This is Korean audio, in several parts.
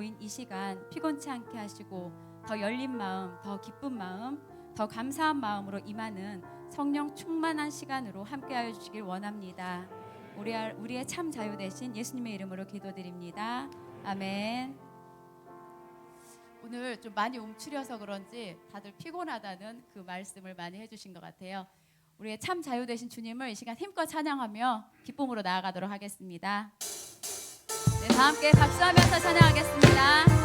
모인 이 시간 피곤치 않게 하시고 더 열린 마음, 더 기쁜 마음, 더 감사한 마음으로 임하는 성령 충만한 시간으로 함께하여 주시길 원합니다. 우리의 참 자유 되신 예수님의 이름으로 기도드립니다. 아멘. 오늘 좀 많이 움츠려서 그런지 다들 피곤하다는 그 말씀을 많이 해주신 것 같아요. 우리의 참 자유 되신 주님을 이 시간 힘껏 찬양하며 기쁨으로 나아가도록 하겠습니다. 네, 다 함께 박수하면서 찬양하겠습니다.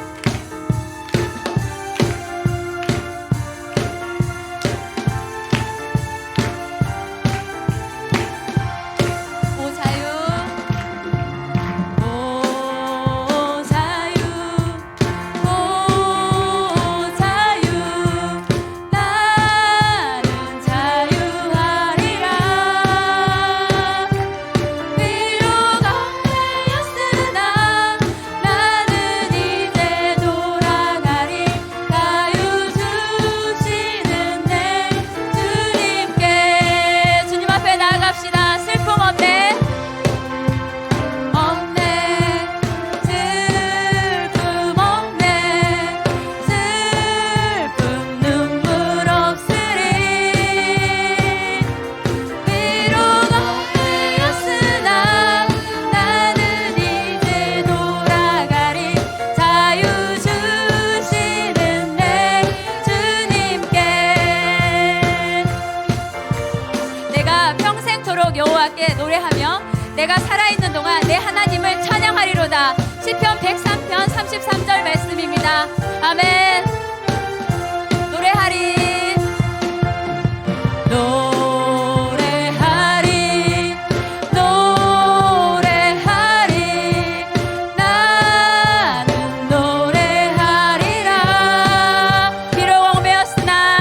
여호와께 노래하며 내가 살아있는 동안 내 하나님을 찬양하리로다. 시편 103편 33절 말씀입니다. 아멘. 노래하리 나는 노래하리라. 비록 얽매였으나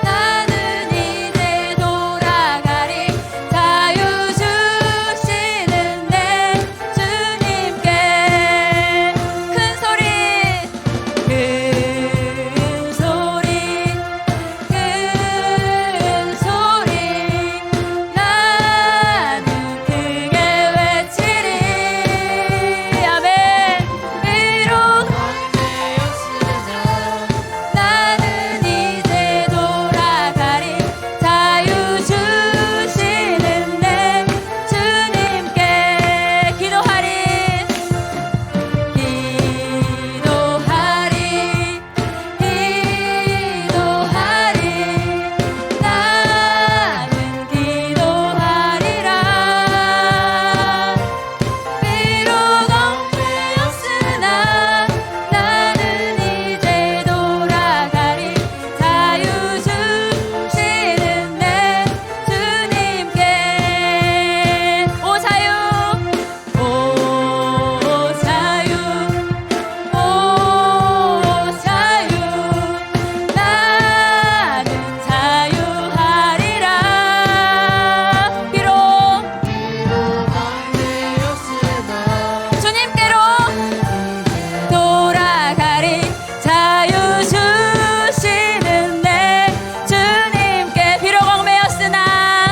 나는 이제 돌아가리. 자유 주시는 내 주님께. 큰 소리 나는 크게 외치리. 아멘. 비록 나는 이제 돌아가리. 자유 주시는 내 주님께. 기도하리 나는 기도하리라. 비록 얽매였으나 나는 이제 돌아가리. 자유 주시는 내 주님께. 오 자유, 오 자유, 오 자유. 나는 자유하리라. 비록 주님께로 돌아가리. 자유 주시는 내 주님께. 비록 얽매였으나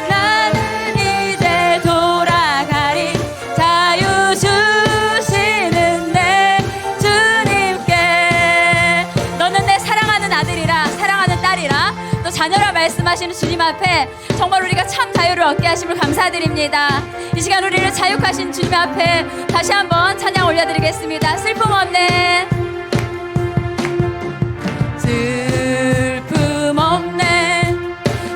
나는 이제 돌아가리. 자유 주시는 내 주님께. 너는 내 사랑하는 아들이라, 사랑하는 딸이라, 너 자녀라 말씀하시는 주님 앞에 정말 우리가 참 자유를 얻게 하심을 감사드립니다. 이 시간 우리를 자유하신 주님 앞에 다시 한번 찬양 올려드리겠습니다. 슬픔 없네, 슬픔 없네,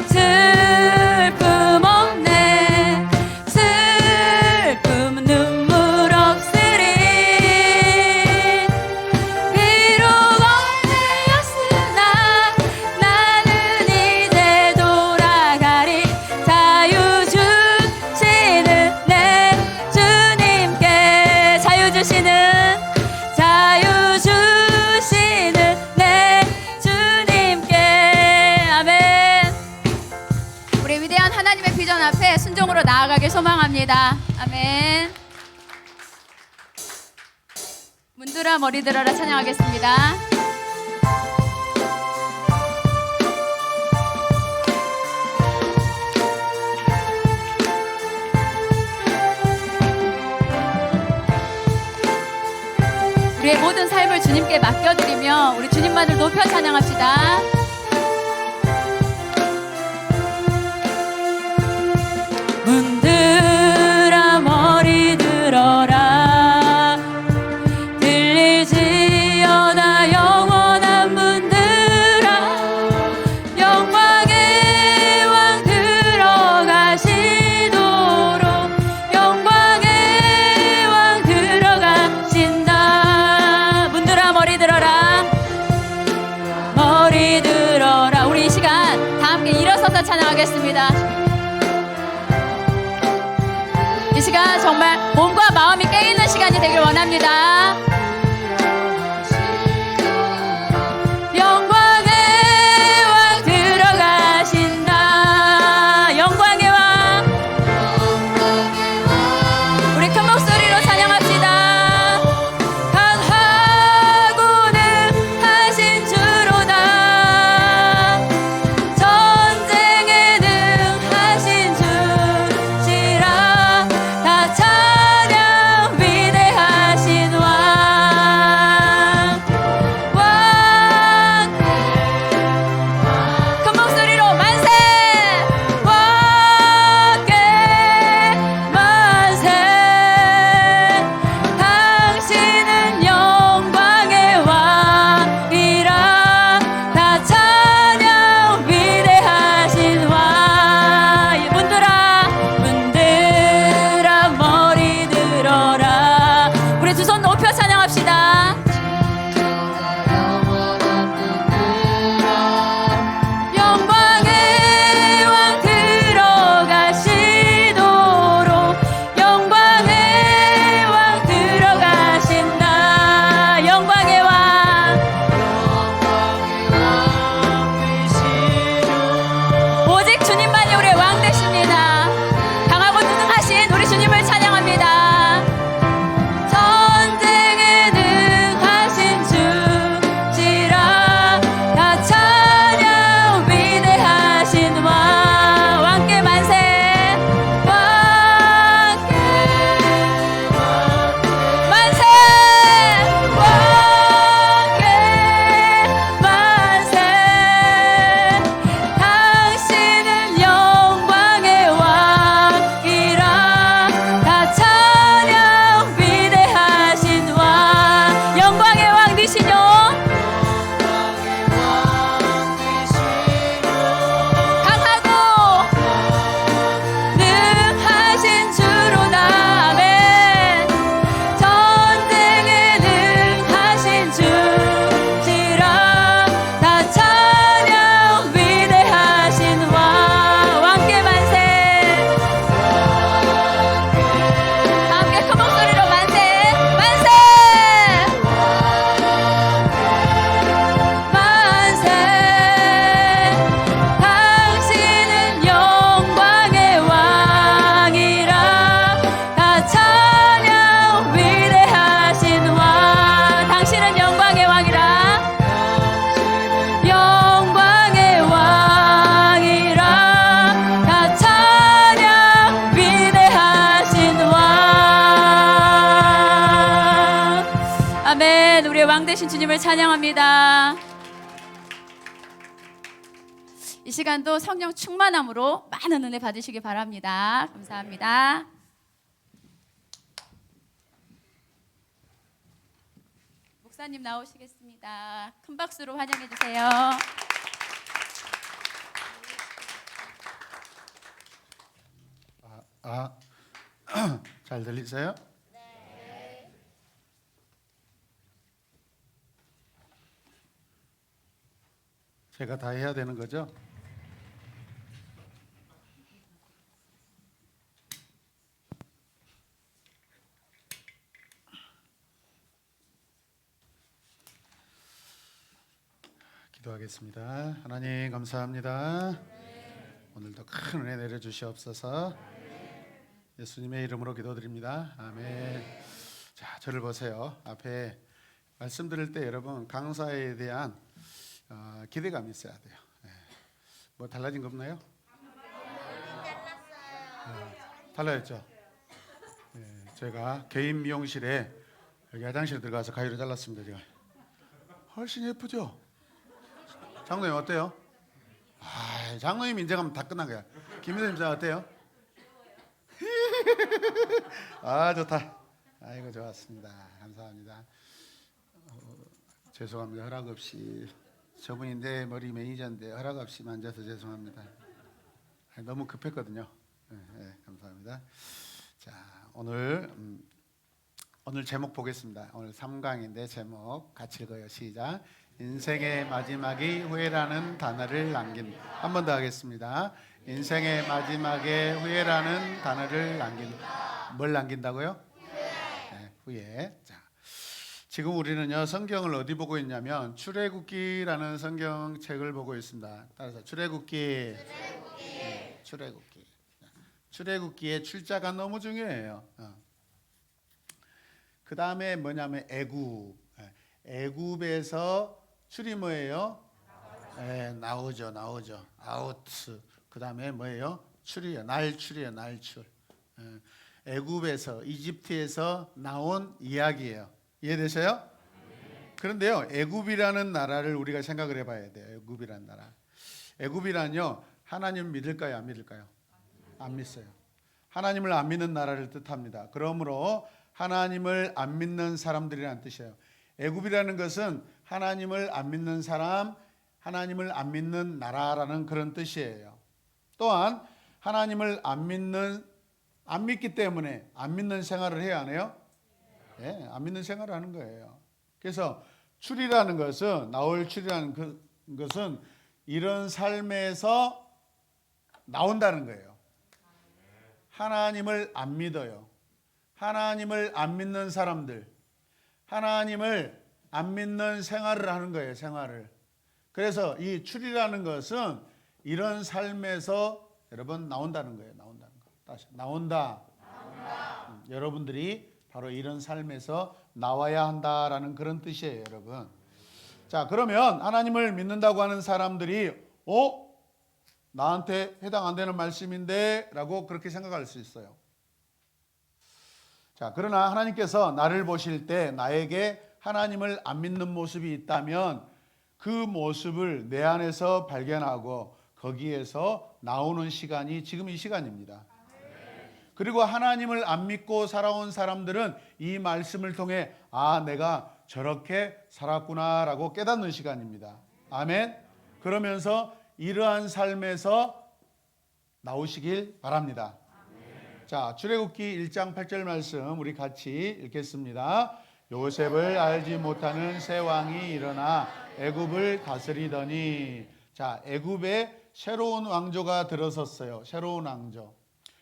슬픔 없네, 슬픔 눈물 없으리. 비록 얽매였으나 나는 이제 돌아가리. 자유 주시는 내 주님께. 자유 주시는 내 주님께. 아멘. 우리 위대한 하나님의 비전 앞에 순종으로 나아가길 소망합니다. 아멘. 문들아 머리 들어라 찬양하겠습니다. 우리의 모든 삶을 주님께 맡겨드리며 우리 주님만을 높여 찬양합시다. 문들아 머리 들어라 들리지어다 영원한 문들아 영광의 왕 들어가시도록 영광의 왕 들어가신다. 문들아 머리 들어라 머리 들어라. 우리 이 시간 다 함께 일어서서 찬양하겠습니다. 이 시간 정말 몸과 마음이 깨있는 시간이 되길 원합니다. 영광의 왕 들어가신다. 영광의 왕. 우리 큰 목소리로 찬양합시다. 강하고 능하신 주로다. 전쟁에 능하신 주시라. 다 찬양 위대하신 왕. 왕. 큰 목소리로 만세. 왕께 만세. 당신은 영광의 왕이라. 다 찬양 위대하신 왕. 문들아 머리 들어라. 우리 두 손 높여 찬양합시다. 영광의 왕 들어가시도록 영광의 왕 들어가신다. 영광의 왕. 오직 주님만이 우리의 왕 되십니다. 강하고 능하신 우리 주님을 찬양합니다. 전쟁에 능하신 주시라. 다 찬양 위대하신 왕. 왕께 만세. 왕께 만세. 왕께 만세. 당신은 영광의 왕이라. 다 찬양 위대하신 왕. 영광의 왕 되시뇨. 강하고 능하신 주로다. 아멘. 전쟁에 능하신 주시라. 다 찬양 위대하신 왕. 왕께 만세. 다 함께 큰 목소리로 만세. 만세. 만세. 당신은 영광의 왕이라. 다 찬양 위대하신 왕. 당신은 영광의 왕이라. 영광의 왕이라. 다 찬양 위대하신 왕. 아멘. 우리의 왕 되신 주님을 찬양합니다. 이 시간도 성령 충만함으로 많은 은혜 받으시기 바랍니다. 감사합니다. 목사님 나오시겠습니다. 큰 박수로 환영해 주세요. 잘 들리세요? 제가 다 해야 되는 거죠? 기도하겠습니다. 하나님 감사합니다. 오늘도 큰 은혜 내려주시옵소서. 예수님의 이름으로 기도드립니다. 아멘. 자, 저를 보세요. 앞에 말씀 들을 때 여러분 강사에 대한 기대감이 있어야 돼요. 뭐 달라진 거 없나요? 달라졌죠. 제가 개인 미용실에 여기 화장실 들어가서 가위로 잘랐습니다. 제가 훨씬 예쁘죠? 장로님 어때요? 아, 장로님 인정하면 다 끝난 거야. 김민호님 어때요? 아, 좋다. 아이고, 좋았습니다. 감사합니다. 죄송합니다. 허락 없이 저분이 내 머리 매니저인데 허락 없이 만져서 죄송합니다. 너무 급했거든요. 네, 감사합니다. 자, 오늘 제목 보겠습니다. 오늘 3강인데 제목 같이 읽어요. 시작. 인생의 마지막이 후회라는 단어를 남긴. 한 번 더 하겠습니다. 인생의 마지막에 후회라는 단어를 남긴. 뭘 남긴다고요? 네, 후회. 자, 지금 우리는요 성경을 어디 보고 있냐면 출애굽기라는 성경책을 보고 있습니다. 따라서 출애굽기. 네, 출애굽기. 출애굽기의 출자가 너무 중요해요. 그 다음에 뭐냐면 애굽. 애굽에서 출이 뭐예요? 나오죠. 아우트. 그 다음에 뭐예요? 출이에요. 날출이에요. 날출. 애굽에서 이집트에서 나온 이야기예요. 이해되세요? 그런데요, 애굽이라는 나라를 우리가 생각을 해봐야 돼요. 애굽이라는 나라. 애굽이란요, 하나님 믿을까요? 안 믿을까요? 안 믿어요. 하나님을 안 믿는 나라를 뜻합니다. 그러므로 하나님을 안 믿는 사람들이라는 뜻이에요. 애굽이라는 것은 하나님을 안 믿는 사람, 하나님을 안 믿는 나라라는 그런 뜻이에요. 또한 하나님을 안 믿기 때문에 안 믿는 생활을 해야 하네요. 예, 안 믿는 생활을 하는 거예요. 그래서 출이라는 것은, 나올 출이라는 것은 이런 삶에서 나온다는 거예요. 하나님을 안 믿어요. 하나님을 안 믿는 사람들, 하나님을 안 믿는 생활을 하는 거예요. 생활을. 그래서 이 출이라는 것은 이런 삶에서 여러분 나온다는 거예요. 나온다는 거. 다시 나온다. 여러분들이 바로 이런 삶에서 나와야 한다라는 그런 뜻이에요, 여러분. 자, 그러면 하나님을 믿는다고 하는 사람들이 나한테 해당 안 되는 말씀인데 라고 그렇게 생각할 수 있어요. 자, 그러나 하나님께서 나를 보실 때 나에게 하나님을 안 믿는 모습이 있다면 그 모습을 내 안에서 발견하고 거기에서 나오는 시간이 지금 이 시간입니다. 그리고 하나님을 안 믿고 살아온 사람들은 이 말씀을 통해 내가 저렇게 살았구나라고 깨닫는 시간입니다. 아멘. 그러면서 이러한 삶에서 나오시길 바랍니다. 자, 출애굽기 1장 8절 말씀 우리 같이 읽겠습니다. 요셉을 알지 못하는 새 왕이 일어나 애굽을 다스리더니. 자, 애굽에 새로운 왕조가 들어섰어요. 새로운 왕조.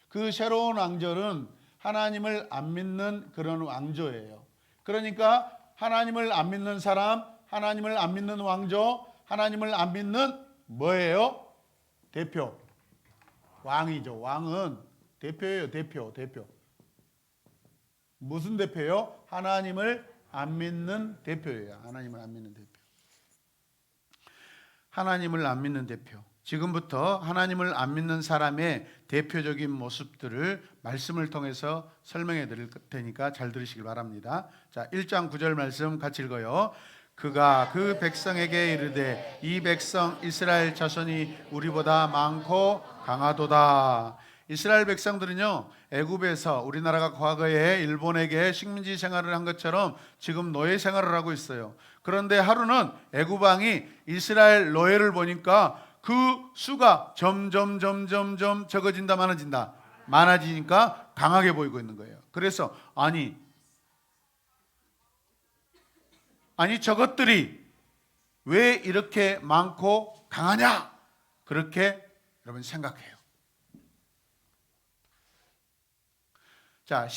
그 새로운 왕조는 하나님을 안 믿는 그런 왕조예요. 그러니까 하나님을 안 믿는 사람, 하나님을 안 믿는 왕조, 하나님을 안 믿는 뭐예요? 대표. 왕이죠. 왕은 대표예요. 대표. 무슨 대표요? 하나님을 안 믿는 대표예요. 하나님을 안 믿는 대표. 하나님을 안 믿는 대표. 지금부터 하나님을 안 믿는 사람의 대표적인 모습들을 말씀을 통해서 설명해 드릴 테니까 잘 들으시길 바랍니다. 자, 1장 9절 말씀 같이 읽어요. 그가 그 백성에게 이르되 이 백성 이스라엘 자손이 우리보다 많고 강하도다. 이스라엘 백성들은요, 애굽에서 우리나라가 과거에 일본에게 식민지 생활을 한 것처럼 지금 노예 생활을 하고 있어요. 그런데 하루는 애굽 왕이 이스라엘 노예를 보니까 그 수가 점점 적어진다, 많아지니까 강하게 보이고 있는 거예요. 그래서 아니 저것들이 왜 이렇게 많고 강하냐? 그렇게 여러분 생각해요. 자,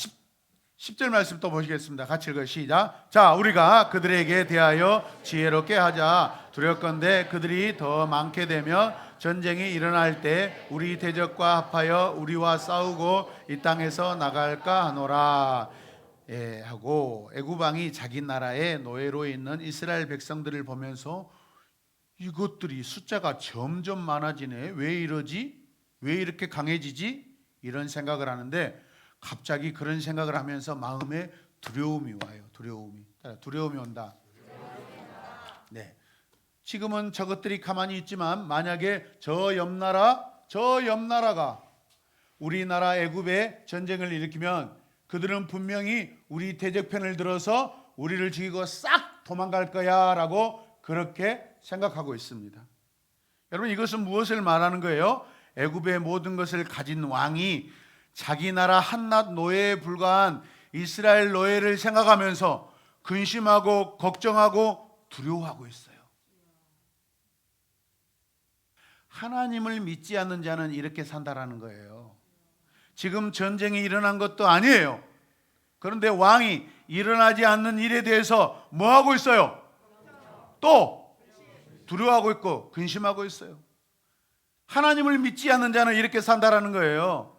10절 말씀 또 보시겠습니다. 같이 읽어요. 시작. 자, 우리가 그들에게 대하여 지혜롭게 하자. 두렵건대 그들이 더 많게 되면 전쟁이 일어날 때 우리 대적과 합하여 우리와 싸우고 이 땅에서 나갈까 하노라. 하고 애굽 왕이 자기 나라의 노예로 있는 이스라엘 백성들을 보면서 이것들이 숫자가 점점 많아지네. 왜 이러지? 왜 이렇게 강해지지? 이런 생각을 하는데 갑자기 그런 생각을 하면서 마음에 두려움이 와요. 두려움이 온다. 네. 지금은 저것들이 가만히 있지만 만약에 저 옆나라가 우리나라 애굽에 전쟁을 일으키면 그들은 분명히 우리 대적편을 들어서 우리를 죽이고 싹 도망갈 거야 라고 그렇게 생각하고 있습니다. 여러분, 이것은 무엇을 말하는 거예요? 애굽의 모든 것을 가진 왕이 자기 나라 한낱 노예에 불과한 이스라엘 노예를 생각하면서 근심하고 걱정하고 두려워하고 있어요. 하나님을 믿지 않는 자는 이렇게 산다라는 거예요. 지금 전쟁이 일어난 것도 아니에요. 그런데 왕이 일어나지 않는 일에 대해서 뭐 하고 있어요? 또 두려워하고 있고 근심하고 있어요. 하나님을 믿지 않는 자는 이렇게 산다라는 거예요.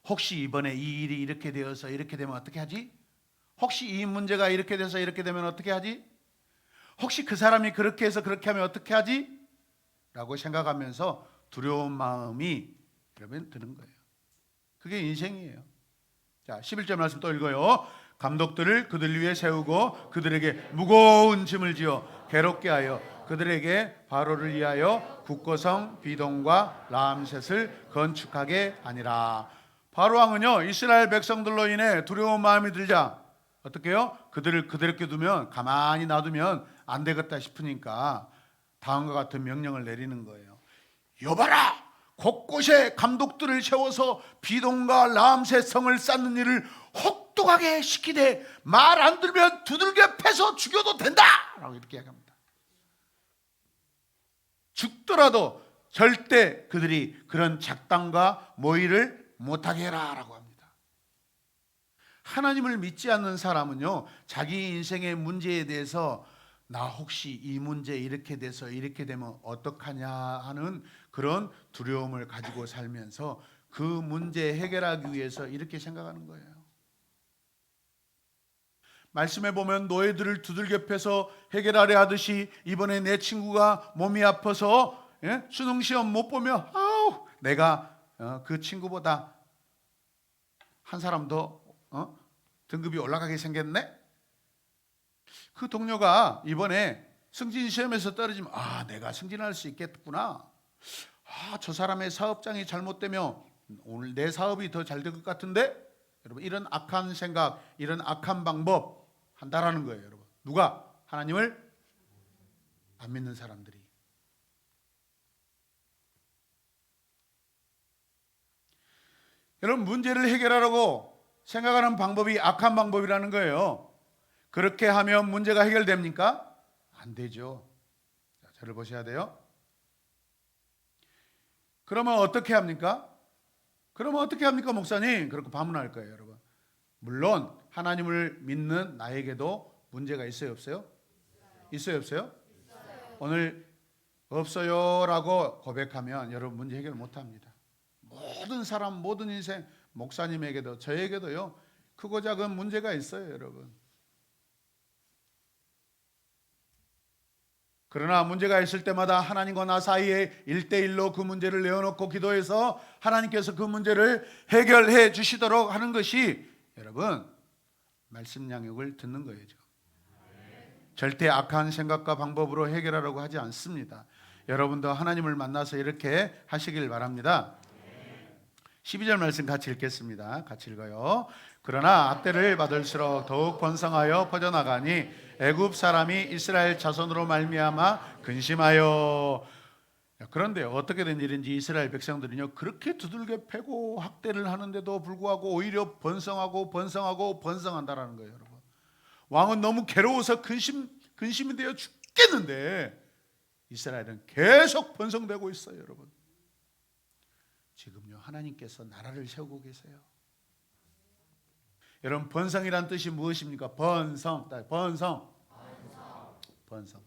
혹시 이번에 이 일이 이렇게 되어서 이렇게 되면 어떻게 하지? 혹시 이 문제가 이렇게 돼서 이렇게 되면 어떻게 하지? 혹시 그 사람이 그렇게 해서 그렇게 하면 어떻게 하지? 라고 생각하면서 두려운 마음이 여러분 드는 거예요. 그게 인생이에요. 자, 11절 말씀 또 읽어요. 감독들을 그들 위에 세우고 그들에게 무거운 짐을 지어 괴롭게 하여 그들에게 바로를 위하여 국고성 비동과 람셋을 건축하게 하니라. 바로 왕은요, 이스라엘 백성들로 인해 두려운 마음이 들자 어떻게 해요? 그들을 그대롭게 두면, 가만히 놔두면 안 되겠다 싶으니까 다음과 같은 명령을 내리는 거예요. 여봐라! 곳곳에 감독들을 세워서 비동과 람셋 성을 쌓는 일을 혹독하게 시키되 말 안 들으면 두들겨 패서 죽여도 된다! 라고 이렇게 이야기합니다. 죽더라도 절대 그들이 그런 작당과 모의를 못하게 해라 라고 합니다. 하나님을 믿지 않는 사람은요, 자기 인생의 문제에 대해서 나 혹시 이 문제 이렇게 돼서 이렇게 되면 어떡하냐 하는 그런 두려움을 가지고 살면서 그 문제 해결하기 위해서 이렇게 생각하는 거예요. 말씀에 보면 노예들을 두들겨 패서 해결하려 하듯이 이번에 내 친구가 몸이 아파서 수능시험 못 보면 내가 그 친구보다 한 사람 더 등급이 올라가게 생겼네? 그 동료가 이번에 승진 시험에서 떨어지면 내가 승진할 수 있겠구나. 저 사람의 사업장이 잘못되면 오늘 내 사업이 더 잘 될 것 같은데? 여러분, 이런 악한 생각, 이런 악한 방법 한다라는 거예요. 여러분, 누가? 하나님을 안 믿는 사람들이. 여러분, 문제를 해결하려고 생각하는 방법이 악한 방법이라는 거예요. 그렇게 하면 문제가 해결됩니까? 안 되죠. 자, 저를 보셔야 돼요. 그러면 어떻게 합니까? 목사님? 그렇게 반문할 거예요, 여러분. 물론 하나님을 믿는 나에게도 문제가 있어요, 없어요? 있어요, 없어요? 오늘 없어요라고 고백하면 여러분 문제 해결 못 합니다. 모든 사람, 모든 인생, 목사님에게도 저에게도요, 크고 작은 문제가 있어요, 여러분. 그러나 문제가 있을 때마다 하나님과 나 사이에 1대1로 그 문제를 내어놓고 기도해서 하나님께서 그 문제를 해결해 주시도록 하는 것이 여러분 말씀 양육을 듣는 거예요. 절대 악한 생각과 방법으로 해결하려고 하지 않습니다. 여러분도 하나님을 만나서 이렇게 하시길 바랍니다. 12절 말씀 같이 읽겠습니다. 같이 읽어요. 그러나 악대를 받을수록 더욱 번성하여 퍼져나가니 애굽 사람이 이스라엘 자손으로 말미암아 근심하여. 그런데 어떻게 된 일인지 이스라엘 백성들은요, 그렇게 두들겨 패고 학대를 하는데도 불구하고 오히려 번성한다라는 거예요. 여러분, 왕은 너무 괴로워서 근심이 되어 죽겠는데 이스라엘은 계속 번성되고 있어요. 여러분, 지금요 하나님께서 나라를 세우고 계세요. 여러분, 번성이란 뜻이 무엇입니까?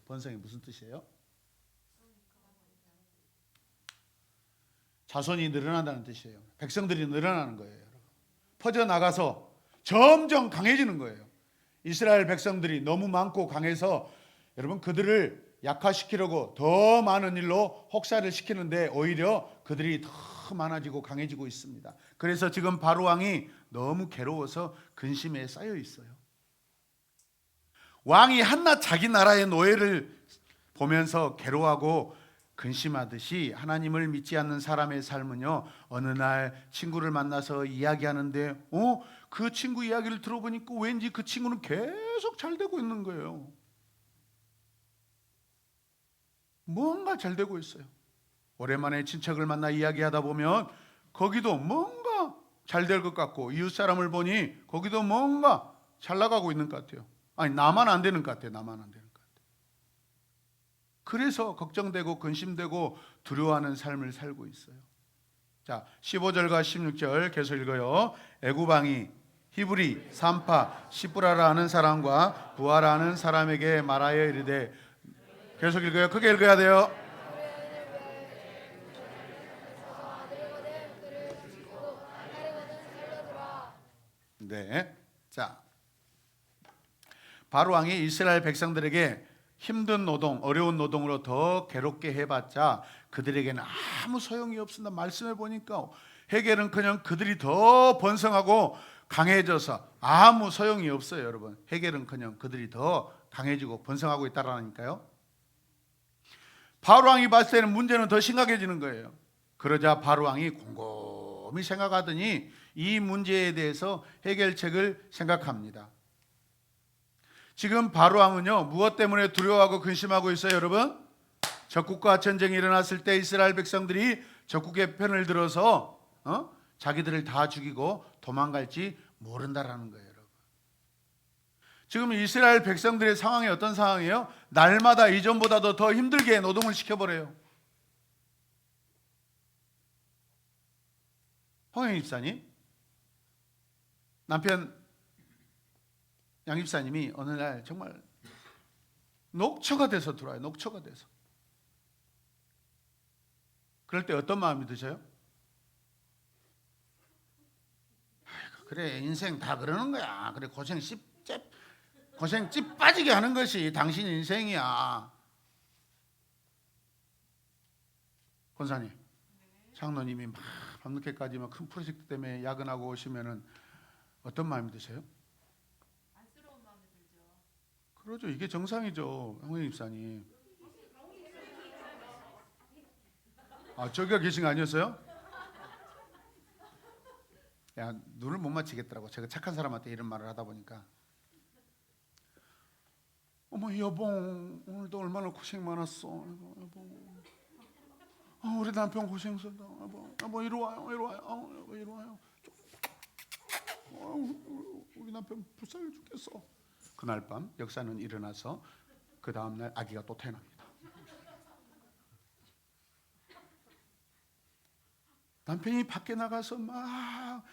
번성이 무슨 뜻이에요? 자손이 늘어난다는 뜻이에요. 백성들이 늘어나는 거예요. 여러분, 퍼져나가서 점점 강해지는 거예요. 이스라엘 백성들이 너무 많고 강해서 여러분 그들을 약화시키려고 더 많은 일로 혹사를 시키는데 오히려 그들이 더 더 많아지고 강해지고 있습니다. 그래서 지금 바로 왕이 너무 괴로워서 근심에 쌓여 있어요. 왕이 한낱 자기 나라의 노예를 보면서 괴로워하고 근심하듯이 하나님을 믿지 않는 사람의 삶은요, 어느 날 친구를 만나서 이야기하는데 그 친구 이야기를 들어보니까 왠지 그 친구는 계속 잘 되고 있는 거예요. 뭔가 잘 되고 있어요. 오랜만에 친척을 만나 이야기하다 보면 거기도 뭔가 잘 될 것 같고, 이웃 사람을 보니 거기도 뭔가 잘 나가고 있는 것 같아요. 아니, 나만 안 되는 것 같아요. 나만 안 되는 것 같아요. 그래서 걱정되고 근심되고 두려워하는 삶을 살고 있어요. 자, 15절과 16절 계속 읽어요. 애굽 왕이 히브리, 산파, 시브라라 하는 사람과 부하라 하는 사람에게 말하여 이르되, 계속 읽어요. 크게 읽어야 돼요. 네. 자, 바로 왕이 이스라엘 백성들에게 힘든 노동, 어려운 노동으로 더 괴롭게 해봤자 그들에게는 아무 소용이 없습니다. 말씀해 보니까 해겔은커녕 그들이 더 번성하고 강해져서 아무 소용이 없어요. 여러분, 해겔은커녕 그들이 더 강해지고 번성하고 있다라니까요. 바로 왕이 봤을 때는 문제는 더 심각해지는 거예요. 그러자 바로 왕이 곰곰이 생각하더니 이 문제에 대해서 해결책을 생각합니다. 지금 바로 왕은요, 무엇 때문에 두려워하고 근심하고 있어요, 여러분? 적국과 전쟁이 일어났을 때 이스라엘 백성들이 적국의 편을 들어서 자기들을 다 죽이고 도망갈지 모른다라는 거예요, 여러분. 지금 이스라엘 백성들의 상황이 어떤 상황이에요? 날마다 이전보다도 더 힘들게 노동을 시켜버려요. 홍영 집사님, 남편 양 집사님이 어느 날 정말 녹초가 돼서 들어와요. 녹초가 돼서. 그럴 때 어떤 마음이 드셔요? 아이고, 그래, 인생 다 그러는 거야. 그래, 고생 찝 빠지게 하는 것이 당신 인생이야. 권사님, 장로님이 막 밤늦게까지 막 큰 프로젝트 때문에 야근하고 오시면은 어떤 마음이 드세요? 안쓰러운 마음이 들죠. 그러죠. 이게 정상이죠, 홍영 집사님. 저기가 계신 거 아니었어요? 야, 눈을 못 맞히겠더라고. 제가 착한 사람한테 이런 말을 하다 보니까. 어머 여봉, 오늘도 얼마나 고생 많았어. 여봉. 우리 남편 고생했다. 여보 이리 와요. 여보 이리 와요. 우리 남편 불쌍해 죽겠어. 그날 밤 역사는 일어나서 그 다음날 아기가 또 태어납니다. 남편이 밖에 나가서 막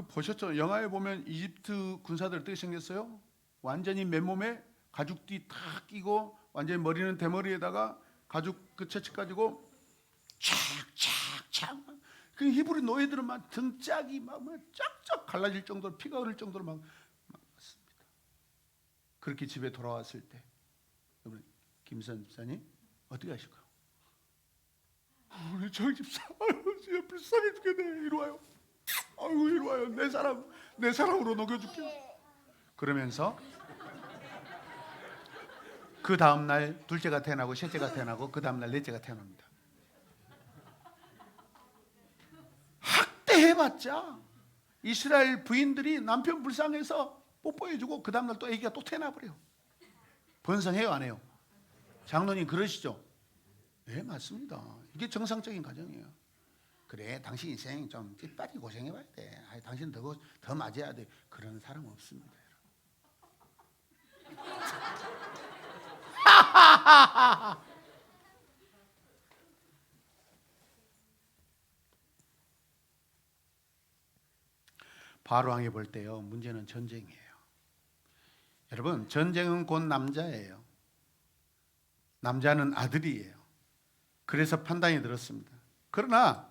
보셨죠? 영화에 보면 이집트 군사들 어떻게 생겼어요? 완전히 맨몸에 가죽띠 다 끼고 완전히 머리는 대머리에다가 가죽 그 채찍 가지고 촥촥촥. 그 히브리 노예들은 막 등짝이 막 쫙쫙 갈라질 정도로 피가 흐를 정도로 막 맞습니다. 그렇게 집에 돌아왔을 때 여러분, 김선 집사님 어떻게 하실까요? 우리 정 집사, 진짜 불쌍해 죽겠네. 이리 와요. 아이고 이리 와요. 내 사랑으로 녹여줄게. 그러면서 그 다음 날 둘째가 태어나고 셋째가 태어나고 그 다음 날 넷째가 태어납니다. 학대해봤자 이스라엘 부인들이 남편 불쌍해서 뽀뽀해주고 그 다음 날 또 아기가 또 태어나버려요. 번성해요, 안 해요? 장로님 그러시죠? 네, 맞습니다. 이게 정상적인 가정이에요. 그래, 당신 인생 좀 찌빠리 고생해봐야 돼. 당신 더 맞아야 돼. 그런 사람 없습니다. 바로 왕이 볼 때요, 문제는 전쟁이에요. 여러분, 전쟁은 곧 남자예요. 남자는 아들이에요. 그래서 판단이 들었습니다. 그러나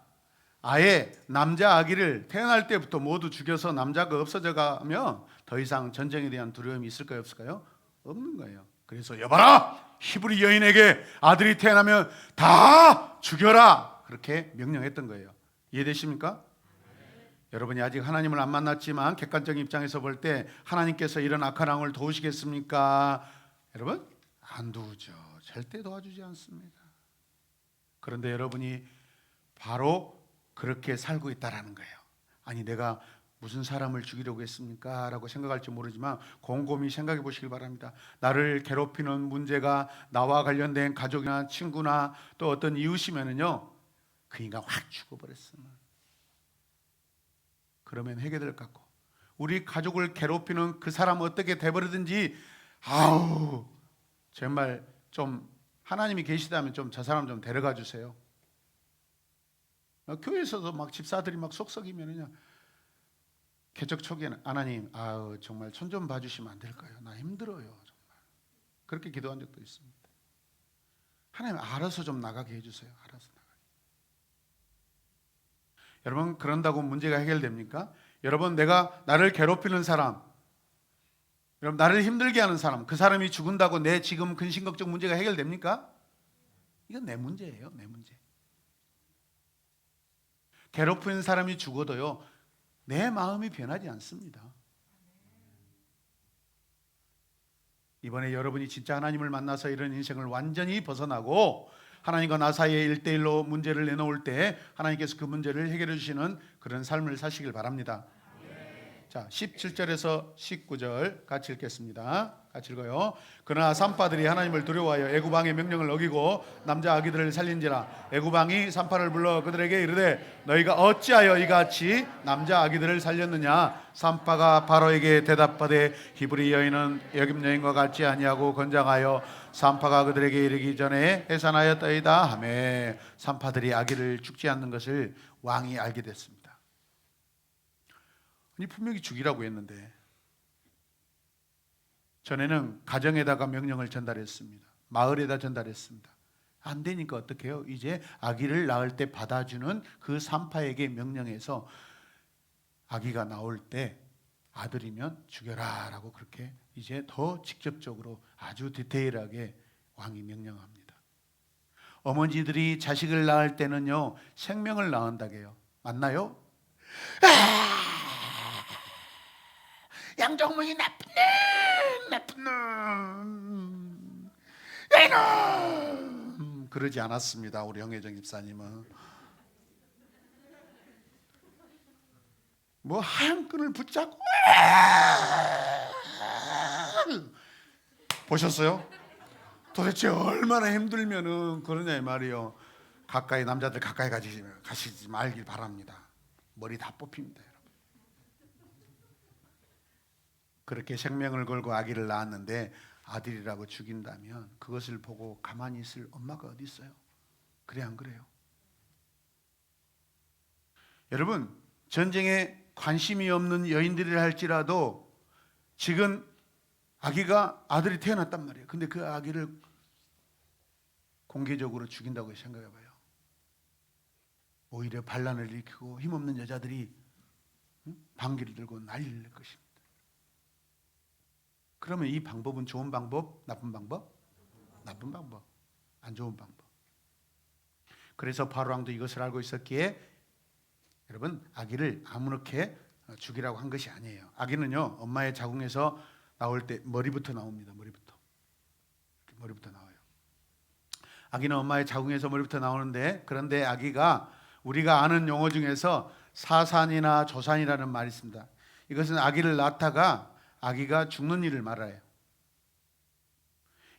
아예 남자 아기를 태어날 때부터 모두 죽여서 남자가 없어져 가면 더 이상 전쟁에 대한 두려움이 있을까요, 없을까요? 없는 거예요. 그래서 여봐라, 히브리 여인에게 아들이 태어나면 다 죽여라. 그렇게 명령했던 거예요. 이해되십니까? 여러분이 아직 하나님을 안 만났지만 객관적인 입장에서 볼 때 하나님께서 이런 악한 왕을 도우시겠습니까? 여러분, 안 도우죠. 절대 도와주지 않습니다. 그런데 여러분이 바로 그렇게 살고 있다라는 거예요. 아니, 내가 무슨 사람을 죽이려고 했습니까? 라고 생각할지 모르지만 곰곰이 생각해 보시길 바랍니다. 나를 괴롭히는 문제가 나와 관련된 가족이나 친구나 또 어떤 이웃이면은요, 그 인간 확 죽어버렸으면, 그러면 해결될 것 같고, 우리 가족을 괴롭히는 그 사람 어떻게 돼버리든지, 아우 정말 좀 하나님이 계시다면 좀 저 사람 좀 데려가 주세요. 교회에서도 막 집사들이 막 속썩이면은요, 개척 초기에는 하나님, 아우 정말 손 좀 봐주시면 안 될까요? 나 힘들어요. 정말 그렇게 기도한 적도 있습니다. 하나님, 알아서 좀 나가게 해주세요. 알아서 나가게. 여러분, 그런다고 문제가 해결됩니까? 여러분, 내가 나를 괴롭히는 사람, 여러분 나를 힘들게 하는 사람, 그 사람이 죽은다고 내 지금 근심걱정 문제가 해결됩니까? 이건 내 문제예요. 내 문제. 괴롭히는 사람이 죽어도요, 내 마음이 변하지 않습니다. 이번에 여러분이 진짜 하나님을 만나서 이런 인생을 완전히 벗어나고 하나님과 나 사이에 1대1로 문제를 내놓을 때 하나님께서 그 문제를 해결해 주시는 그런 삶을 사시길 바랍니다. 자, 17절에서 19절 같이 읽겠습니다. 같이 읽어요. 그러나 산파들이 하나님을 두려워하여 애굽 왕의 명령을 어기고 남자 아기들을 살린지라. 애굽 왕이 산파를 불러 그들에게 이르되 너희가 어찌하여 이같이 남자 아기들을 살렸느냐. 산파가 바로에게 대답하되 히브리 여인은 여김 여인과 같지 아니하고 건장하여 산파가 그들에게 이르기 전에 해산하였더이다 하며, 산파들이 아기를 죽지 않는 것을 왕이 알게 됐습니다. 아니, 분명히 죽이라고 했는데 전에는 가정에다가 명령을 전달했습니다. 마을에다 전달했습니다. 안 되니까 어떻게 해요? 이제 아기를 낳을 때 받아주는 그 산파에게 명령해서 아기가 나올 때 아들이면 죽여라 라고, 그렇게 이제 더 직접적으로 아주 디테일하게 왕이 명령합니다. 어머니들이 자식을 낳을 때는요, 생명을 낳는다고 해요. 맞나요? 양정문이 나쁜 놈, 이놈, 그러지 않았습니다. 우리 형혜정 집사님은 뭐 하얀 끈을 붙잡고 보셨어요? 도대체 얼마나 힘들면은 그러냐 이 말이요. 가까이, 남자들 가까이 가시지 말길 바랍니다. 머리 다 뽑힙니다. 그렇게 생명을 걸고 아기를 낳았는데 아들이라고 죽인다면 그것을 보고 가만히 있을 엄마가 어디 있어요? 그래 안 그래요? 여러분, 전쟁에 관심이 없는 여인들이라 할지라도 지금 아기가, 아들이 태어났단 말이에요. 근데 그 아기를 공개적으로 죽인다고 생각해 봐요. 오히려 반란을 일으키고 힘없는 여자들이 방귀를 들고 난리를 낼 것입니다. 그러면 이 방법은 좋은 방법, 나쁜 방법? 나쁜 방법, 안 좋은 방법. 그래서 바로 왕도 이것을 알고 있었기에 여러분, 아기를 아무렇게 죽이라고 한 것이 아니에요. 아기는요, 엄마의 자궁에서 나올 때 머리부터 나옵니다. 머리부터 나와요. 아기는 엄마의 자궁에서 머리부터 나오는데, 그런데 아기가 우리가 아는 용어 중에서 사산이나 조산이라는 말이 있습니다. 이것은 아기를 낳다가 아기가 죽는 일을 말해요.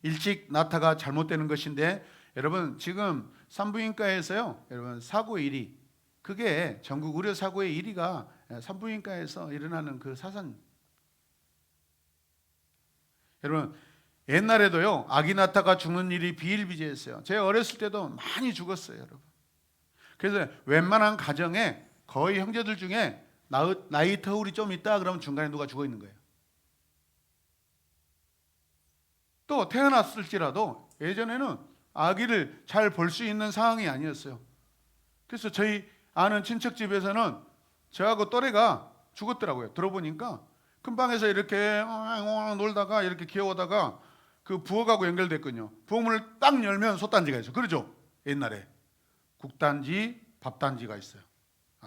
일찍 낳다가 잘못되는 것인데, 여러분 지금 산부인과에서요, 여러분 사고 1위, 그게 전국 의료 사고의 1위가 산부인과에서 일어나는 그 사산. 여러분 옛날에도요, 아기 낳다가 죽는 일이 비일비재했어요. 제가 어렸을 때도 많이 죽었어요, 여러분. 그래서 웬만한 가정에 거의 형제들 중에 나이 터울이 좀 있다 그러면 중간에 누가 죽어 있는 거예요. 또 태어났을지라도 예전에는 아기를 잘 볼 수 있는 상황이 아니었어요. 그래서 저희 아는 친척 집에서는 저하고 또래가 죽었더라고요. 들어보니까 큰 방에서 이렇게 놀다가 이렇게 귀여워다가 그 부엌하고 연결됐거든요. 부엌문을 딱 열면 솥단지가 있어요. 그러죠? 옛날에 국단지, 밥단지가 있어요.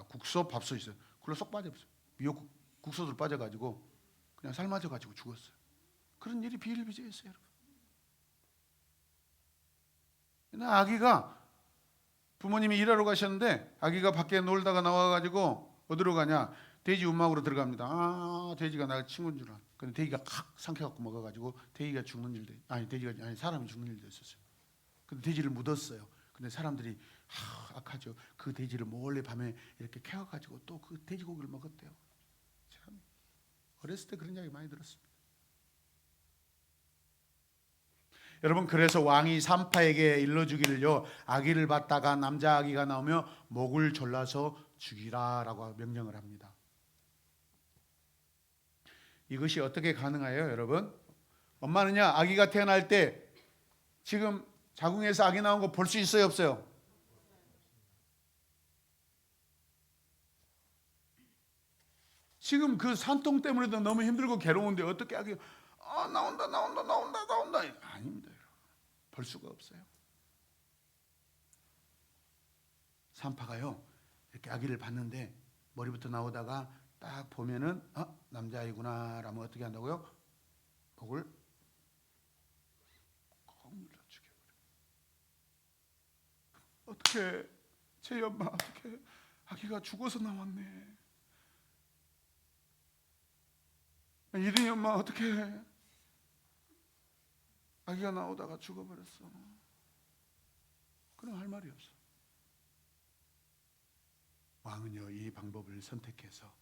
국소, 밥소 있어요. 그걸로 쏙 빠져버렸어요. 미역국 국소들 빠져가지고 그냥 삶아져가지고 죽었어요. 그런 일이 비일비재했어요, 여러분. 아기가 부모님이 일하러 가셨는데 아기가 밖에 놀다가 나와가지고 어디로 가냐? 돼지 움막으로 들어갑니다. 돼지가 나 친구인 줄 알아. 근데 돼지가 칵 삼켜갖고 먹어가지고 돼지가 죽는 일도, 사람이 죽는 일도 있었어요. 근데 돼지를 묻었어요. 근데 사람들이 악하죠. 그 돼지를 몰래 밤에 이렇게 캐와가지고 또 그 돼지고기를 먹었대요. 참 어렸을 때 그런 이야기 많이 들었습니다. 여러분, 그래서 왕이 산파에게 일러주기를요, 아기를 받다가 남자 아기가 나오며 목을 졸라서 죽이라라고 명령을 합니다. 이것이 어떻게 가능해요, 여러분? 엄마는요, 아기가 태어날 때 지금 자궁에서 아기 나온 거 볼 수 있어요, 없어요? 지금 그 산통 때문에도 너무 힘들고 괴로운데 어떻게 아기 나온다 아닙니다, 여러분. 볼 수가 없어요. 산파가요, 이렇게 아기를 봤는데 머리부터 나오다가 딱 보면은 남자아이구나 라면 어떻게 한다고요? 목을 꼭 눌러 죽여버려요. 어떻게 제 엄마, 어떻게 아기가 죽어서 나왔네. 이른이 엄마, 어떻게 아기가 나오다가 죽어버렸어. 그럼 할 말이 없어. 왕은요, 이 방법을 선택해서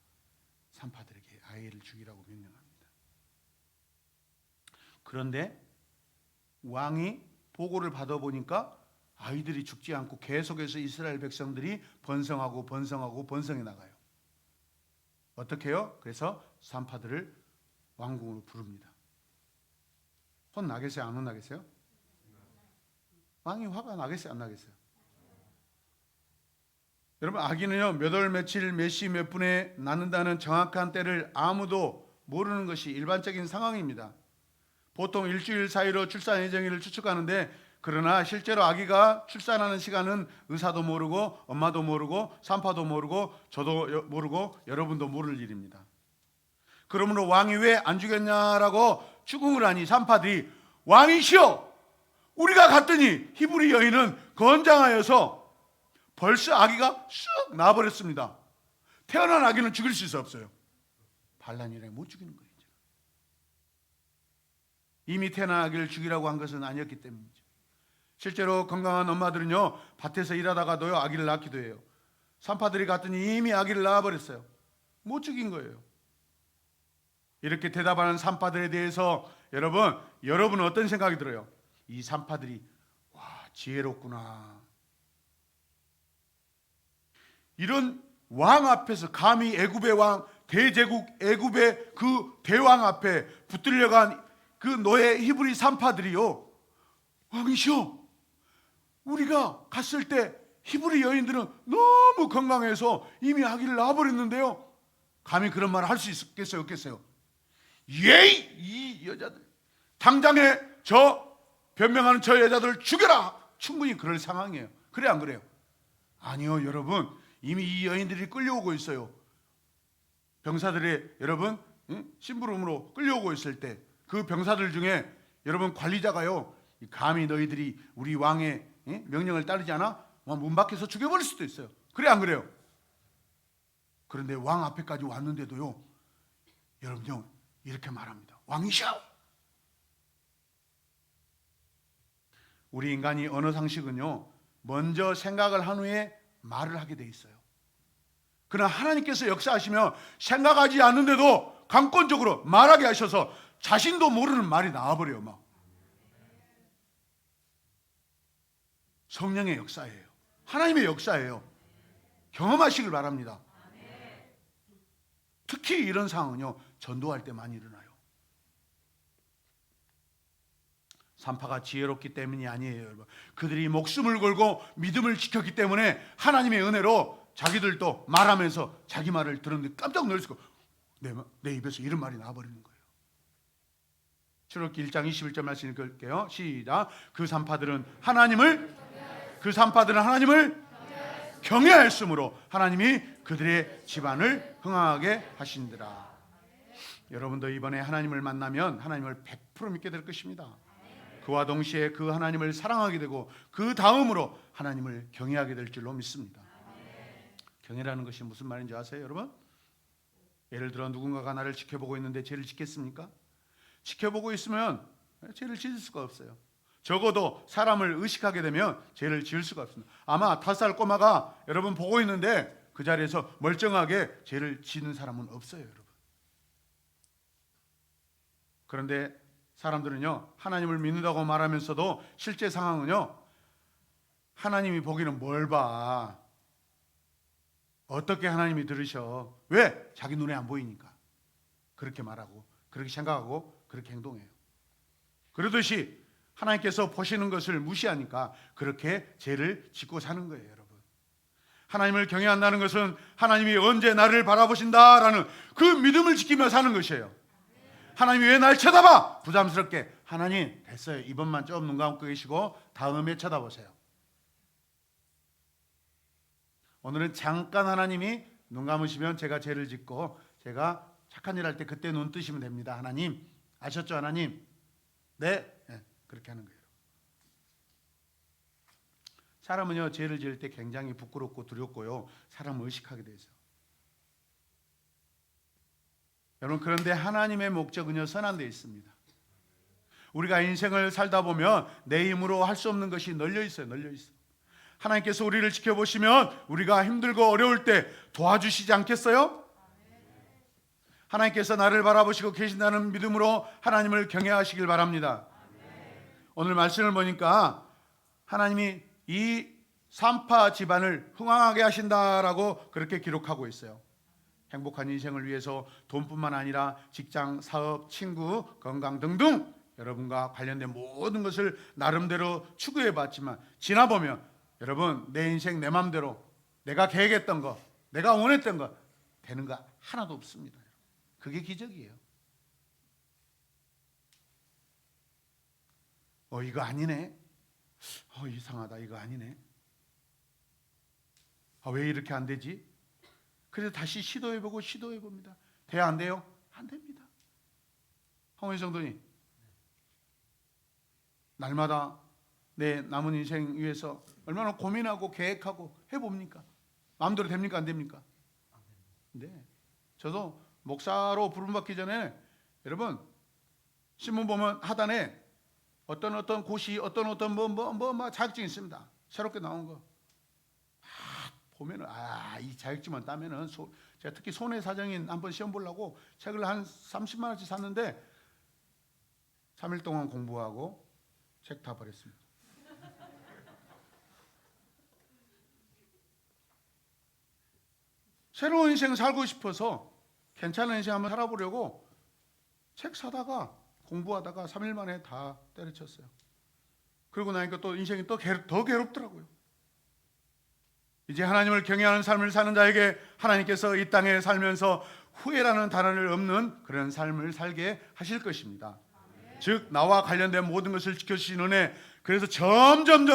산파들에게 아이를 죽이라고 명령합니다. 그런데 왕이 보고를 받아보니까 아이들이 죽지 않고 계속해서 이스라엘 백성들이 번성해 나가요. 어떻게 해요? 그래서 산파들을 왕궁으로 부릅니다. 혼나겠어요? 안 혼나겠어요? 왕이 화가 나겠어요? 안 나겠어요? 여러분, 아기는요, 몇 월 며칠 몇 시 몇 분에 낳는다는 정확한 때를 아무도 모르는 것이 일반적인 상황입니다. 보통 일주일 사이로 출산 예정일을 추측하는데, 그러나 실제로 아기가 출산하는 시간은 의사도 모르고 엄마도 모르고 산파도 모르고 저도 모르고 여러분도 모를 일입니다. 그러므로 왕이 왜 안 죽였냐라고 추궁을 하니 산파들이, 왕이시여, 우리가 갔더니 히브리 여인은 건장하여서 벌써 아기가 쑥 나와버렸습니다. 태어난 아기는 죽일 수 없어요. 반란이라 못 죽이는 거예요. 이미 태어난 아기를 죽이라고 한 것은 아니었기 때문이죠. 실제로 건강한 엄마들은요, 밭에서 일하다가도요, 아기를 낳기도 해요. 산파들이 갔더니 이미 아기를 낳아버렸어요. 못 죽인 거예요. 이렇게 대답하는 산파들에 대해서 여러분은 어떤 생각이 들어요? 이 산파들이 지혜롭구나. 이런 왕 앞에서 감히 애굽의 왕, 대제국 애굽의 그 대왕 앞에 붙들려간 그 노예 히브리 산파들이요, 왕이시여, 우리가 갔을 때 히브리 여인들은 너무 건강해서 이미 아기를 낳아버렸는데요, 감히 그런 말을 할 수 있겠어요, 없겠어요? 예이, 이 여자들, 당장에 저 변명하는 저 여자들 죽여라. 충분히 그럴 상황이에요. 그래, 안 그래요? 아니요, 여러분, 이미 이 여인들이 끌려오고 있어요. 병사들의 심부름으로 끌려오고 있을 때 그 병사들 중에 여러분 관리자가요, 감히 너희들이 우리 왕의 명령을 따르지 않아? 문 밖에서 죽여버릴 수도 있어요. 그래, 안 그래요? 그런데 왕 앞에까지 왔는데도요, 여러분요, 이렇게 말합니다. 왕이시여. 우리 인간이 언어 상식은요, 먼저 생각을 한 후에 말을 하게 돼 있어요. 그러나 하나님께서 역사하시며 생각하지 않는데도 강권적으로 말하게 하셔서 자신도 모르는 말이 나와버려요. 막 성령의 역사예요. 하나님의 역사예요. 경험하시길 바랍니다. 특히 이런 상황은요, 전도할 때 많이 일어나요. 산파가 지혜롭기 때문이 아니에요, 여러분. 그들이 목숨을 걸고 믿음을 지켰기 때문에 하나님의 은혜로 자기들도 말하면서 자기 말을 들었는데 깜짝 놀랐고 내 입에서 이런 말이 나와버리는 거예요. 출애굽기 1장 21절 말씀 읽을게요. 시작. 그 산파들은 하나님을 경외하였으므로 하나님이 그들의 집안을 흥하게 하신다라. 여러분도 이번에 하나님을 만나면 하나님을 100% 믿게 될 것입니다. 그와 동시에 그 하나님을 사랑하게 되고 그 다음으로 하나님을 경외하게 될 줄로 믿습니다. 경외라는 것이 무슨 말인지 아세요, 여러분? 예를 들어 누군가가 나를 지켜보고 있는데 죄를 짓겠습니까? 지켜보고 있으면 죄를 지을 수가 없어요. 적어도 사람을 의식하게 되면 죄를 지을 수가 없습니다. 아마 5살 꼬마가 여러분 보고 있는데 그 자리에서 멀쩡하게 죄를 지는 사람은 없어요, 여러분. 그런데 사람들은요, 하나님을 믿는다고 말하면서도 실제 상황은요, 하나님이 보기는 뭘 봐? 어떻게 하나님이 들으셔? 왜? 자기 눈에 안 보이니까. 그렇게 말하고 그렇게 생각하고 그렇게 행동해요. 그러듯이 하나님께서 보시는 것을 무시하니까 그렇게 죄를 짓고 사는 거예요, 여러분. 하나님을 경외한다는 것은 하나님이 언제 나를 바라보신다라는 그 믿음을 지키며 사는 것이에요. 하나님이 왜 날 쳐다봐? 부담스럽게. 하나님 됐어요. 이번만 좀 눈 감고 계시고 다음에 쳐다보세요. 오늘은 잠깐 하나님이 눈 감으시면 제가 죄를 짓고 제가 착한 일 할 때 그때 눈 뜨시면 됩니다. 하나님 아셨죠, 하나님? 네, 그렇게 하는 거예요. 사람은요, 죄를 지을 때 굉장히 부끄럽고 두렵고요, 사람을 의식하게 되죠. 여러분, 그런데 하나님의 목적은요, 선한 데 있습니다. 우리가 인생을 살다 보면 내 힘으로 할 수 없는 것이 널려 있어요. 널려 있어요. 하나님께서 우리를 지켜보시면 우리가 힘들고 어려울 때 도와주시지 않겠어요? 하나님께서 나를 바라보시고 계신다는 믿음으로 하나님을 경외하시길 바랍니다. 오늘 말씀을 보니까 하나님이 이 산파 집안을 흥왕하게 하신다라고 그렇게 기록하고 있어요. 행복한 인생을 위해서 돈뿐만 아니라 직장, 사업, 친구, 건강 등등 여러분과 관련된 모든 것을 나름대로 추구해 봤지만 지나보면 여러분, 내 인생 내 맘대로 내가 계획했던 거, 내가 원했던 거 되는 거 하나도 없습니다. 그게 기적이에요. 이거 아니네. 이상하다. 이거 아니네. 왜 이렇게 안 되지? 그래서 다시 시도해보고 시도해봅니다. 돼야 안 돼요? 안 됩니다. 황원희 성도님, 날마다 내 남은 인생 위해서 얼마나 고민하고 계획하고 해봅니까? 마음대로 됩니까? 안 됩니까? 네. 저도 목사로 부름받기 전에 여러분 신문 보면 하단에 어떤 고시 어떤 자격증이 있습니다. 새롭게 나온 거 보면은 이 자격증만 따면은 제가 특히 손해사정인 한번 시험 보려고 책을 한 30만 원씩 샀는데 3일 동안 공부하고 책 다 버렸습니다. 새로운 인생 살고 싶어서 괜찮은 인생 한번 살아보려고 책 사다가 공부하다가 3일 만에 다 때려쳤어요. 그러고 나니까 또 인생이 더 괴롭더라고요. 이제 하나님을 경외하는 삶을 사는 자에게 하나님께서 이 땅에 살면서 후회라는 단어를 없는 그런 삶을 살게 하실 것입니다. 즉 나와 관련된 모든 것을 지켜주신 은혜, 그래서 점점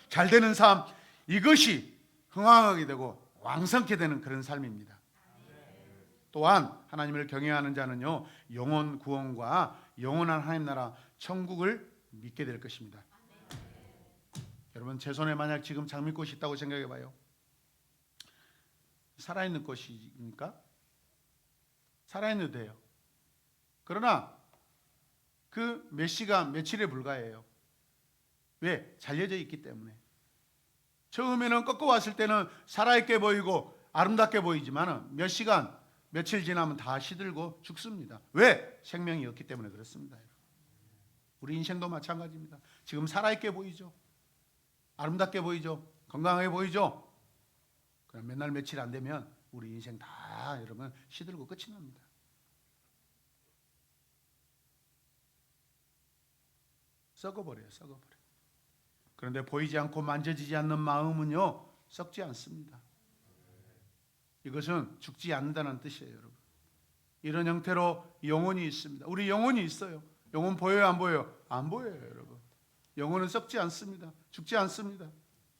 잘 되는 삶, 이것이 흥왕하게 되고 왕성케 되는 그런 삶입니다. 또한 하나님을 경외하는 자는요, 영원 구원과 영원한 하나님 나라 천국을 믿게 될 것입니다. 여러분, 제 손에 만약 지금 장미꽃이 있다고 생각해 봐요. 살아있는 꽃입니까? 살아있는 돼요. 그러나 그 몇 시간, 며칠에 불과해요. 왜? 잘려져 있기 때문에. 처음에는 꺾어왔을 때는 살아있게 보이고 아름답게 보이지만 몇 시간, 며칠 지나면 다 시들고 죽습니다. 왜? 생명이 없기 때문에 그렇습니다. 우리 인생도 마찬가지입니다. 지금 살아있게 보이죠? 아름답게 보이죠? 건강하게 보이죠? 그럼 맨날 며칠 안 되면 우리 인생 다 여러분 시들고 끝이 납니다. 썩어버려요. 그런데 보이지 않고 만져지지 않는 마음은요, 썩지 않습니다. 이것은 죽지 않는다는 뜻이에요, 여러분. 이런 형태로 영혼이 있습니다. 우리 영혼이 있어요. 영혼 보여요, 안 보여요? 안 보여요, 여러분. 영혼은 썩지 않습니다. 죽지 않습니다.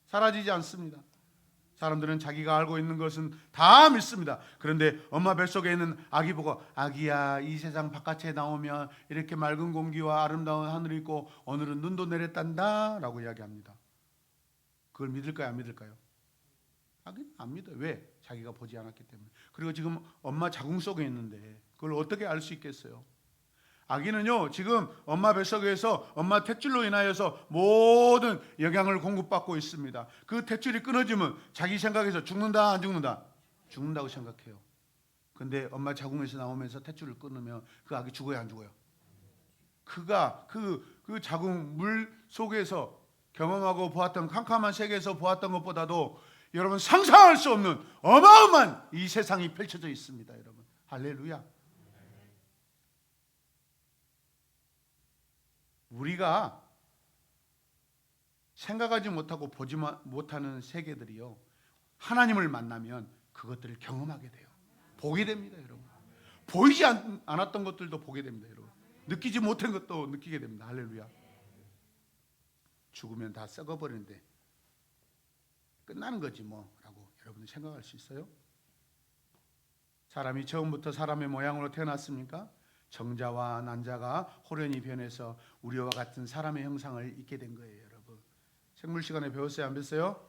사라지지 않습니다. 사람들은 자기가 알고 있는 것은 다 믿습니다. 그런데 엄마 뱃속에 있는 아기 보고, 아기야, 이 세상 바깥에 나오면 이렇게 맑은 공기와 아름다운 하늘이 있고 오늘은 눈도 내렸단다 라고 이야기합니다. 그걸 믿을까요, 안 믿을까요? 아기는 안 믿어요. 왜? 자기가 보지 않았기 때문에. 그리고 지금 엄마 자궁 속에 있는데 그걸 어떻게 알 수 있겠어요? 아기는요, 지금 엄마 뱃속에서 엄마 탯줄로 인하여서 모든 영양을 공급받고 있습니다. 그 탯줄이 끊어지면 자기 생각에서 죽는다, 안 죽는다? 죽는다고 생각해요. 근데 엄마 자궁에서 나오면서 탯줄을 끊으면 그 아기 죽어요, 안 죽어요? 그가 그 자궁 물 속에서 경험하고 보았던, 캄캄한 세계에서 보았던 것보다도 여러분 상상할 수 없는 어마어마한 이 세상이 펼쳐져 있습니다. 여러분, 할렐루야. 우리가 생각하지 못하고 보지 못하는 세계들이요, 하나님을 만나면 그것들을 경험하게 돼요. 보게 됩니다. 여러분, 보이지 않았던 것들도 보게 됩니다. 여러분, 느끼지 못한 것도 느끼게 됩니다. 할렐루야. 죽으면 다 썩어버리는데 끝나는 거지 뭐 라고 여러분이 생각할 수 있어요? 사람이 처음부터 사람의 모양으로 태어났습니까? 정자와 난자가 호련히 변해서 우리와 같은 사람의 형상을 입게 된 거예요. 여러분, 생물 시간에 배웠어요, 안 배웠어요?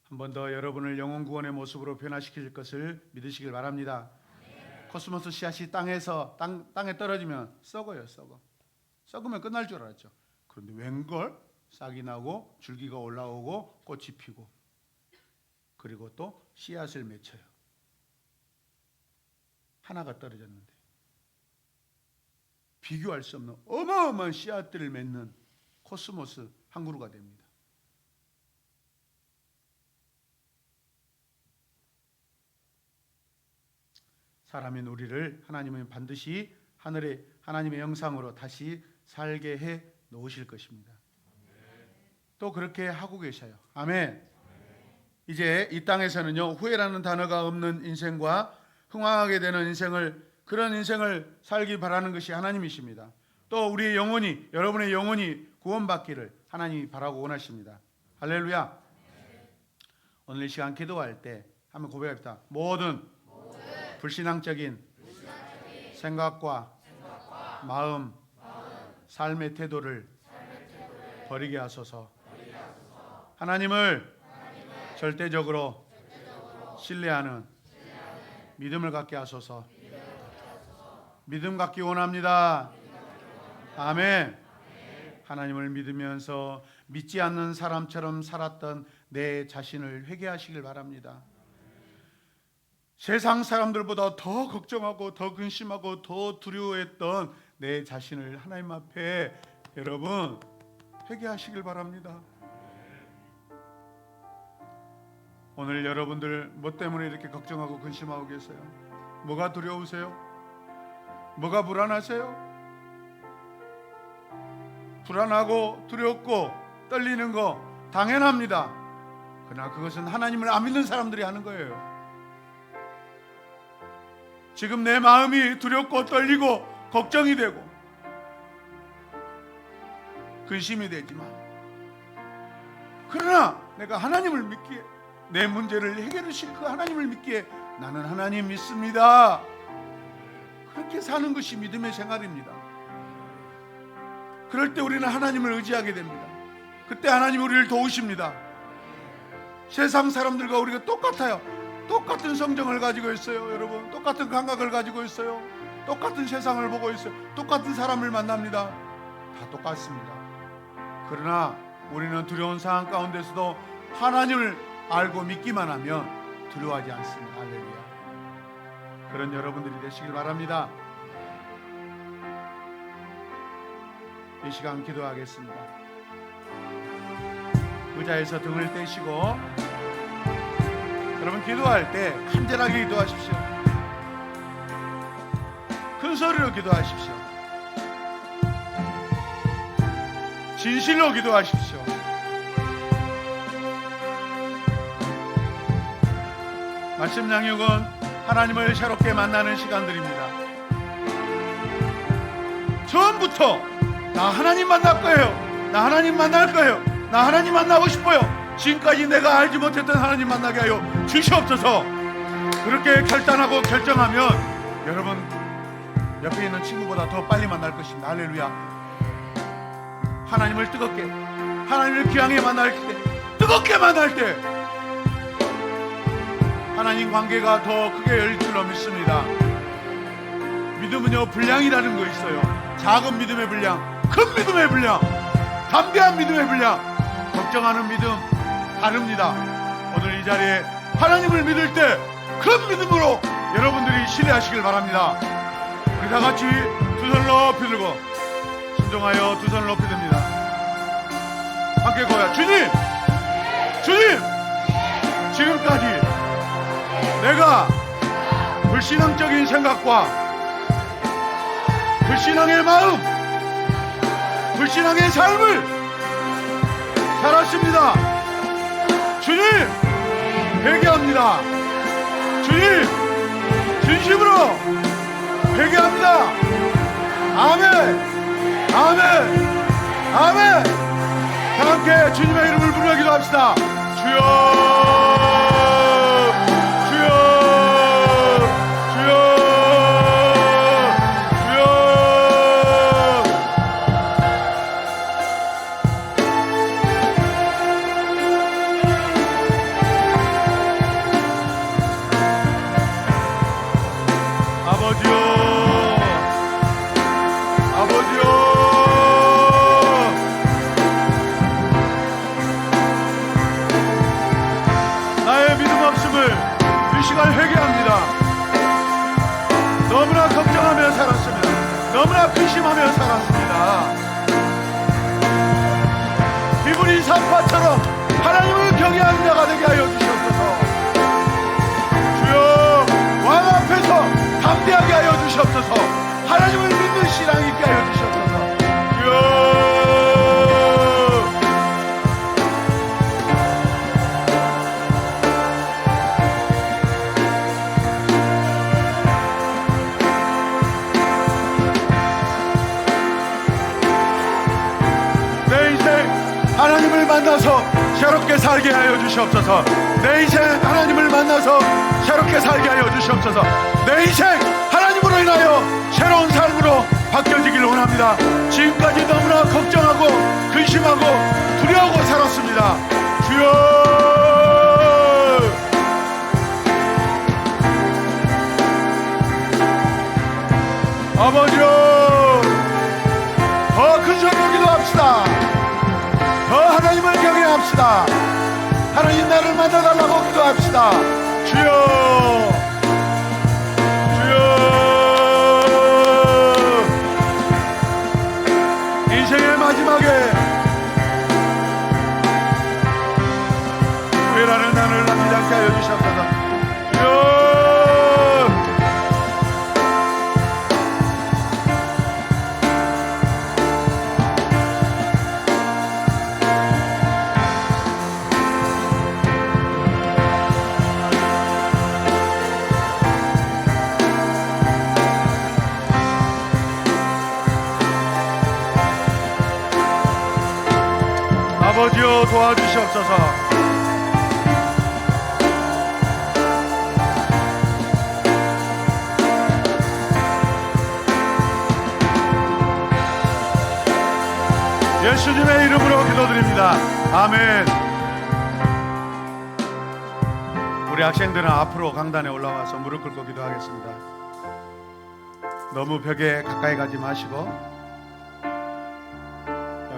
한 번 더 여러분을 영혼 구원의 모습으로 변화시킬 것을 믿으시길 바랍니다. 코스모스 씨앗이 땅에 떨어지면 썩어요. 썩으면 끝날 줄 알았죠. 그런데 웬걸? 싹이 나고 줄기가 올라오고 꽃이 피고 그리고 또 씨앗을 맺혀요. 하나가 떨어졌는데 비교할 수 없는 어마어마한 씨앗들을 맺는 코스모스 한 그루가 됩니다. 사람인 우리를 하나님은 반드시 하늘의 하나님의 영상으로 다시 살게 해 놓으실 것입니다. 또 그렇게 하고 계셔요. 아멘. 이제 이 땅에서는요, 후회라는 단어가 없는 인생과 흥황하게 되는 그런 인생을 살기 바라는 것이 하나님이십니다. 또 우리의 영혼이, 여러분의 영혼이 구원받기를 하나님이 바라고 원하십니다. 할렐루야. 오늘 이 시간 기도할 때 한번 고백합시다. 모든 불신앙적인 생각과 마음, 삶의 태도를 버리게 하소서. 하나님을 절대적으로 신뢰하는 믿음을 갖게 하소서. 믿음 갖기 원합니다. 아멘. 하나님을 믿으면서 믿지 않는 사람처럼 살았던 내 자신을 회개하시길 바랍니다. 세상 사람들보다 더 걱정하고 더 근심하고 더 두려워했던 내 자신을 하나님 앞에 여러분 회개하시길 바랍니다. 오늘 여러분들 뭐 때문에 이렇게 걱정하고 근심하고 계세요? 뭐가 두려우세요? 뭐가 불안하세요? 불안하고 두렵고 떨리는 거 당연합니다. 그러나 그것은 하나님을 안 믿는 사람들이 하는 거예요. 지금 내 마음이 두렵고 떨리고 걱정이 되고 근심이 되지만, 그러나 내가 하나님을 믿기에, 내 문제를 해결하실 그 하나님을 믿기에 나는 하나님 믿습니다. 그렇게 사는 것이 믿음의 생활입니다. 그럴 때 우리는 하나님을 의지하게 됩니다. 그때 하나님 우리를 도우십니다. 세상 사람들과 우리가 똑같아요. 똑같은 성정을 가지고 있어요. 여러분, 똑같은 감각을 가지고 있어요. 똑같은 세상을 보고 있어요. 똑같은 사람을 만납니다. 다 똑같습니다. 그러나 우리는 두려운 상황 가운데서도 하나님을 알고 믿기만 하면 두려워하지 않습니다. 할렐루야. 그런 여러분들이 되시길 바랍니다. 이 시간 기도하겠습니다. 의자에서 등을 떼시고 여러분, 기도할 때 간절하게 기도하십시오. 큰 소리로 기도하십시오. 진실로 기도하십시오. 말씀 양육은 하나님을 새롭게 만나는 시간들입니다. 처음부터 나 하나님 만날 거예요. 나 하나님 만날 거예요. 나 하나님 만나고 싶어요. 지금까지 내가 알지 못했던 하나님 만나게 하여 주시옵소서. 그렇게 결단하고 결정하면 여러분 옆에 있는 친구보다 더 빨리 만날 것입니다. 할렐루야. 하나님을 뜨겁게, 하나님을 귀하게 만날 때, 뜨겁게 만날 때 하나님 관계가 더 크게 열릴 줄로 믿습니다. 믿음은요, 분량이라는 거 있어요. 작은 믿음의 분량, 큰 믿음의 분량, 담대한 믿음의 분량, 걱정하는 믿음 다릅니다. 오늘 이 자리에 하나님을 믿을 때 큰 믿음으로 여러분들이 신뢰하시길 바랍니다. 우리 다 같이 두 손 높이 들고 순종하여 두 손 높이 듭니다. 함께 고야. 주님, 주님, 지금까지 내가 불신앙적인 생각과 불신앙의 마음, 불신앙의 삶을 살았습니다. 주님, 회개합니다. 주님, 진심으로 회개합니다. 아멘, 아멘, 아멘. 다 함께 주님의 이름을 부르며 기도합시다. 주여, 주여, 주여, 주여. 아버지요, 아버지요. 나의 믿음 없음을 이 시간 회개합니다. 너무나 걱정하며 살았습니다. 너무나 근심하며 살았습니다. 기분이 산파처럼 하나님을 경외하는 자가 되게 하여 주시옵소서. 주여, 왕 앞에서 담대하게 하여 주시옵소서. 하나님을 믿는 신앙 있게 하여 주시옵소서. 주여, 내 인생 하나님을 만나서 새롭게 살게 하여 주시옵소서. 내 인생 하나님을 만나서 새롭게 살게 하여 주시옵소서. 내 인생 하나님으로 인하여 새로운 삶으로 바뀌어지길 원합니다. 지금까지 너무나 걱정하고 근심하고 두려워하고 살았습니다. 주여, 아버지요, 더 큰 소리로 기도합시다. 더 하나님을 경외합시다. 하나님 나를 만나달라고 기도합시다. 주여, 주여. 인생의 마지막에 후회라는 나를 남기지 않게 하여 주시옵소서. 주여, 아버지여 도와주시옵소서. 예수님의 이름으로 기도드립니다. 아멘. 우리 학생들은 앞으로 강단에 올라와서 무릎 꿇고 기도하겠습니다. 너무 벽에 가까이 가지 마시고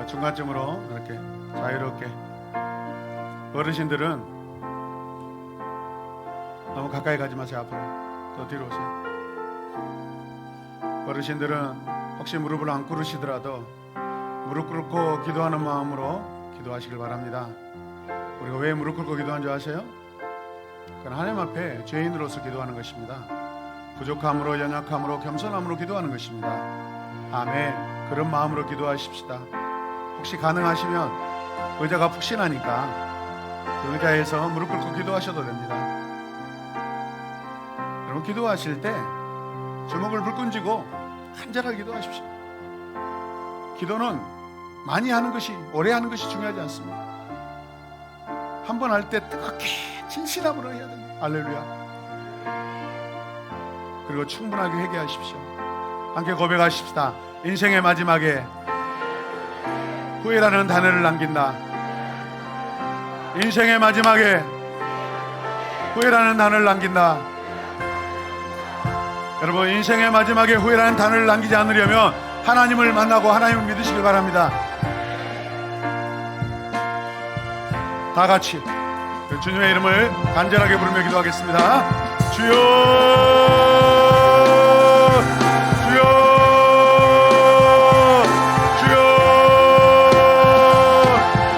중간쯤으로 이렇게 자유롭게. 어르신들은 너무 가까이 가지 마세요. 앞으로 더 뒤로 오세요. 어르신들은 혹시 무릎을 안 꿇으시더라도 무릎 꿇고 기도하는 마음으로 기도하시길 바랍니다. 우리가 왜 무릎 꿇고 기도한 줄 아세요? 그건 하나님 앞에 죄인으로서 기도하는 것입니다. 부족함으로, 연약함으로, 겸손함으로 기도하는 것입니다. 아멘. 그런 마음으로 기도하십시다. 혹시 가능하시면 의자가 푹신하니까 그 의자에서 무릎 꿇고 기도하셔도 됩니다. 여러분, 기도하실 때 주먹을 불끈 쥐고 간절하게 기도하십시오. 기도는 많이 하는 것이, 오래 하는 것이 중요하지 않습니다. 한 번 할 때 뜨겁게 진실함으로 해야 됩니다. 할렐루야. 그리고 충분하게 회개하십시오. 함께 고백하십시다. 인생의 마지막에 후회라는 단어를 남긴다. 인생의 마지막에 후회라는 단어를 남긴다. 여러분, 인생의 마지막에 후회라는 단어를 남기지 않으려면 하나님을 만나고 하나님을 믿으시길 바랍니다. 다 같이 주님의 이름을 간절하게 부르며 기도하겠습니다. 주여, 주여, 주여,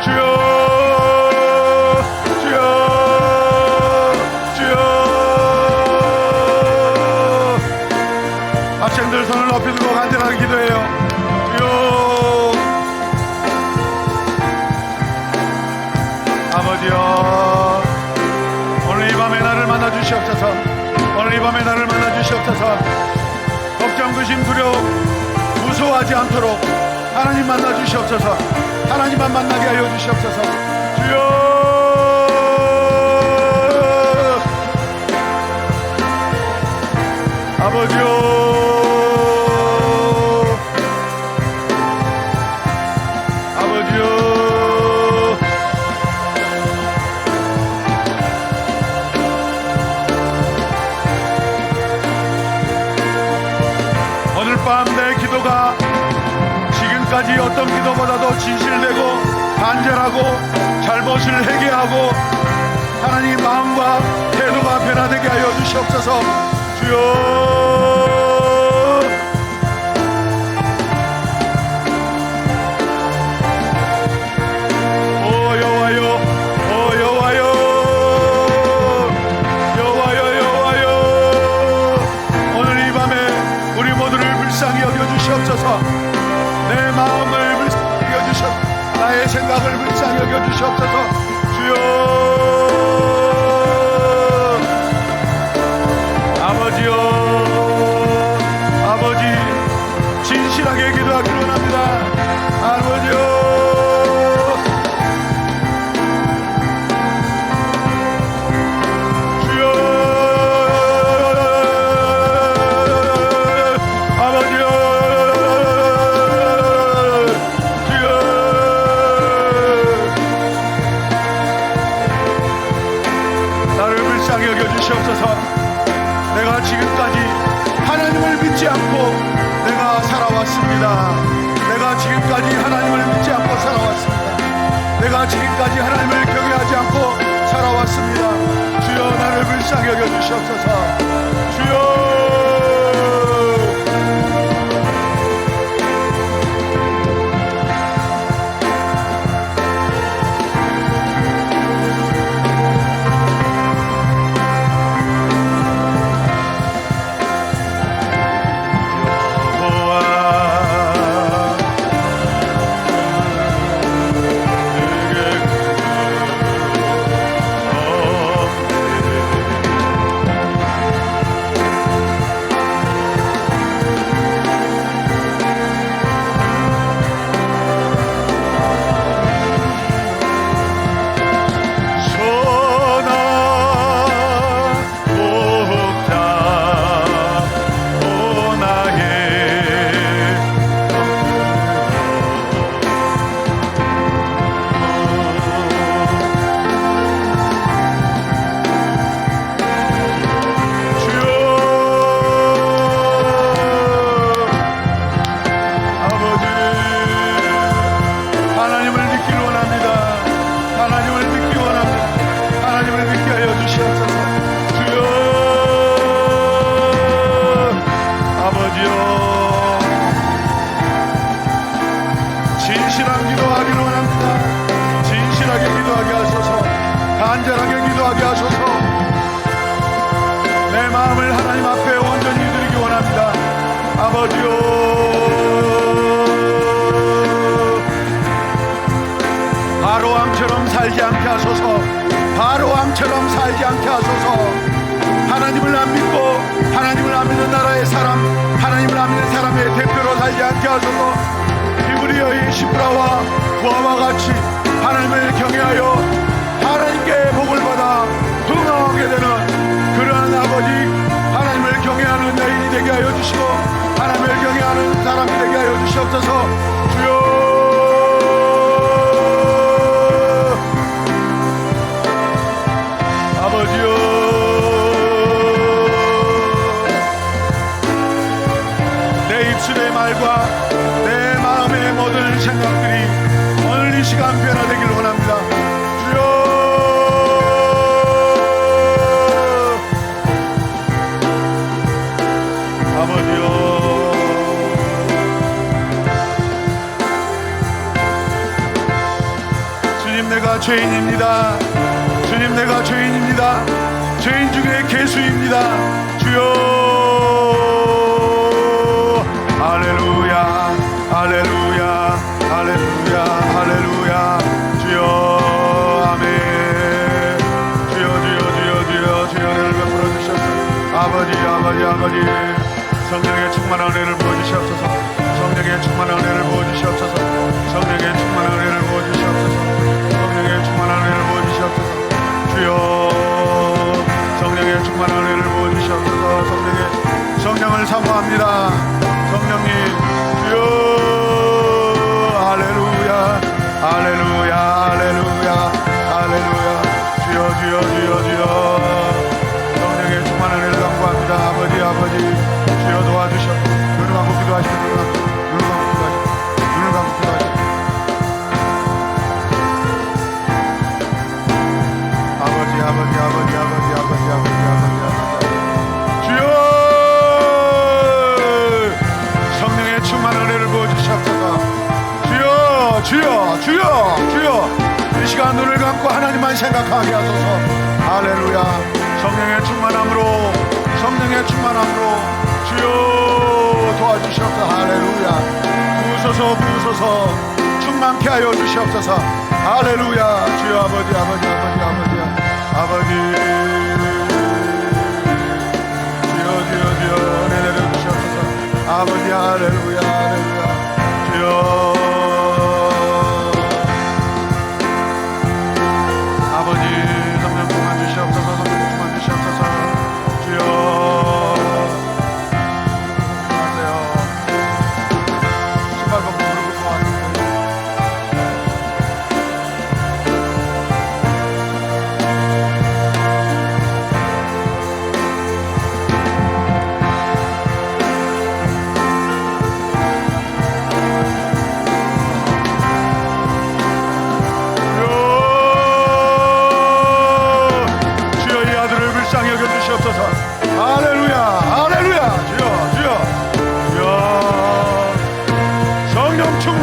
주여, 주여, 주여. 학생들 손을 높이 들고 간절하게 기도해요. 주여. 아버지여, 오늘 이 밤에 나를 만나 주시옵소서. 오늘 이 밤에 나를 만나 주시옵소서. 걱정, 근심, 두려움, 무서워하지 않도록 하나님 만나 주시옵소서. 하나님만 만나게 하여 주시옵소서. 주여. 아버지여, 내 기도가 지금까지 어떤 기도보다도 진실되고 간절하고 잘못을 회개하고 하나님 마음과 태도가 변화되게 하여 주시옵소서. 주여. 내 마음을 불쌍히 여기주시옵소서. 나의 생각을 불쌍히 여겨주시옵소서. 주여. 아버지여, 아버지 진실하게 기도하기를 원합니다. 아버지여. 내가 지금까지 하나님을 믿지 않고 내가 살아왔습니다. 내가 지금까지 하나님을 믿지 않고 살아왔습니다. 내가 지금까지 하나님을 경외하지 않고 살아왔습니다. 주여, 나를 불쌍히 여겨주시옵소서. 주여. 간절하게 기도하게 하소서. 내 마음을 하나님 앞에 온전히 드리기 원합니다. 아버지요, 바로왕처럼 살지 않게 하소서. 바로왕처럼 살지 않게 하소서. 하나님을 안 믿고 하나님을 안 믿는 나라의 사람, 하나님을 안 믿는 사람의 대표로 살지 않게 하소서. 히브리어의 시브라와 부하와 같이 하나님을 경외하여 하나님께 되게 하여 주시고 하나님을 경외하는 사람이 되게 하여 주시옵소서. 주여 아버지여, 내 입술의 말과 내 마음의 모든 생각들이 오늘 이 시간 변화되길 원합니다. 주여 아버지여, 주님 내가 죄인입니다. 주님 내가 죄인입니다. 죄인 중에 괴수입니다. 주여 할렐루야 할렐루야 할렐루야 할렐루야. 주여 아멘. 주여 주여 주여 주여 주여 은혜를 베풀어 주시옵소서. 아버지 성령의 충만한 은혜를 부어주시옵소서. 성령의 충만한 은혜를 부어주시옵소서. 성령의 충만한 은혜를 부어주시옵소서. 성령의 충만한 은혜를 부어주시옵소서. 주여 성령의 충만한 은혜를 부어주시옵소서. 성령을 사모합니다. 성령님 주여 할렐루야 할렐루야 할렐루야 할렐루야. 주여 성령의 충만한 은혜를 간구합니다. 아버지 주여 도와주셔. 눈을 감고 기도하시고 눈을 감고 기도하시고 아버지 주여 성령의 충만한 은혜를 부어주시옵소서. 주여 이 시간 눈을 감고 하나님만 생각하게 하소서. 할렐루야. 성령의 충만함으로 주여 도와주시옵소서. 할렐루야. 부으소서 충만케 하여 주시옵소서. 할렐루야. 주여 아버지 주여 은혜 내려주시옵소서. 아버지 할렐루야 주여 아버지 성령 충만 주시옵소서. 성령 충만 주시옵소서. 주여 기도하세요. 신발 벗고 무릎 꿇고 왔는데 할렐루야 주여 성령 충만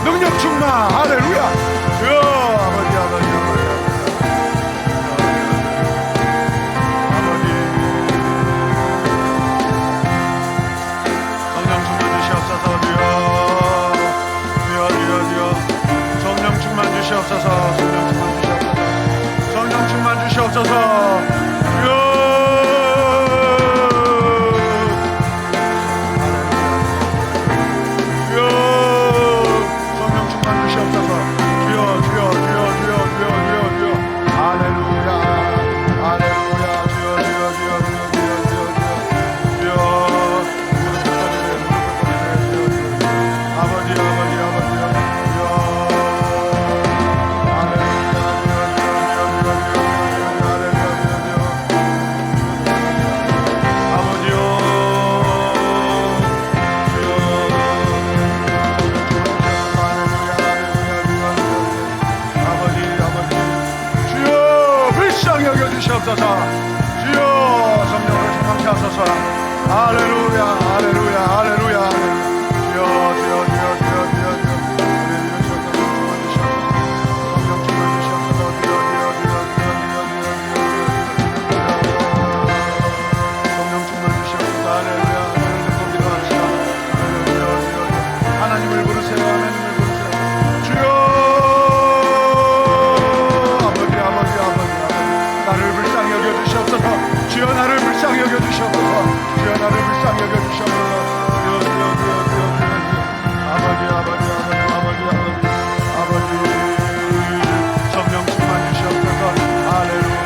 능력 충만. 할렐루야. 주여 아버지 성령 충만 주시옵소서. 주여 성령 충만 주시옵소서. 성령 충만 주시옵소서. 주여 성령으로 충만케 하소서. 할렐루야 하나님을 부르세요. 주여 나를 불쌍히 여겨주시옵소서. 주여 나를 불쌍히 여겨주시옵소서. 주여 나를 불쌍히 여겨주시옵소서. 아버지 성령 충만 주시옵소서. 할렐루야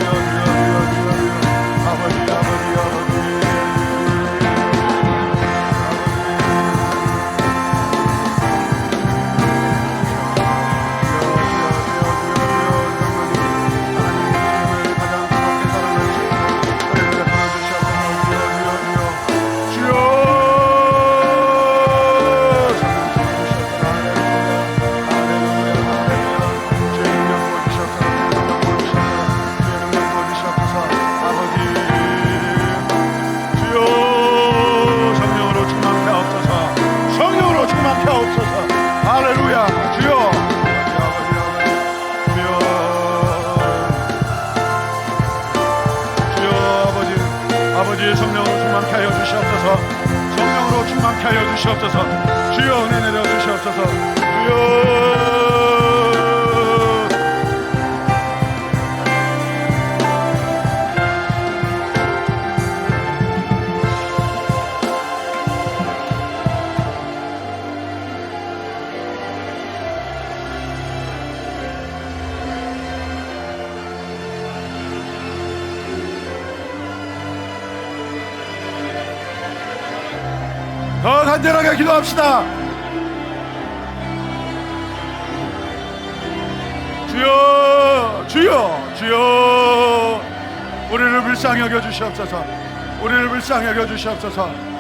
주여 주의 성령으로 충만케 하여 주시옵소서. 성령으로 충만케 하여 주시옵소서. 주여 은혜 내려 주시옵소서. 주여 더 간절하게 기도합시다. 주여 주여 주여 우리를 불쌍히 여겨 주시옵소서. 우리를 불쌍히 여겨 주시옵소서.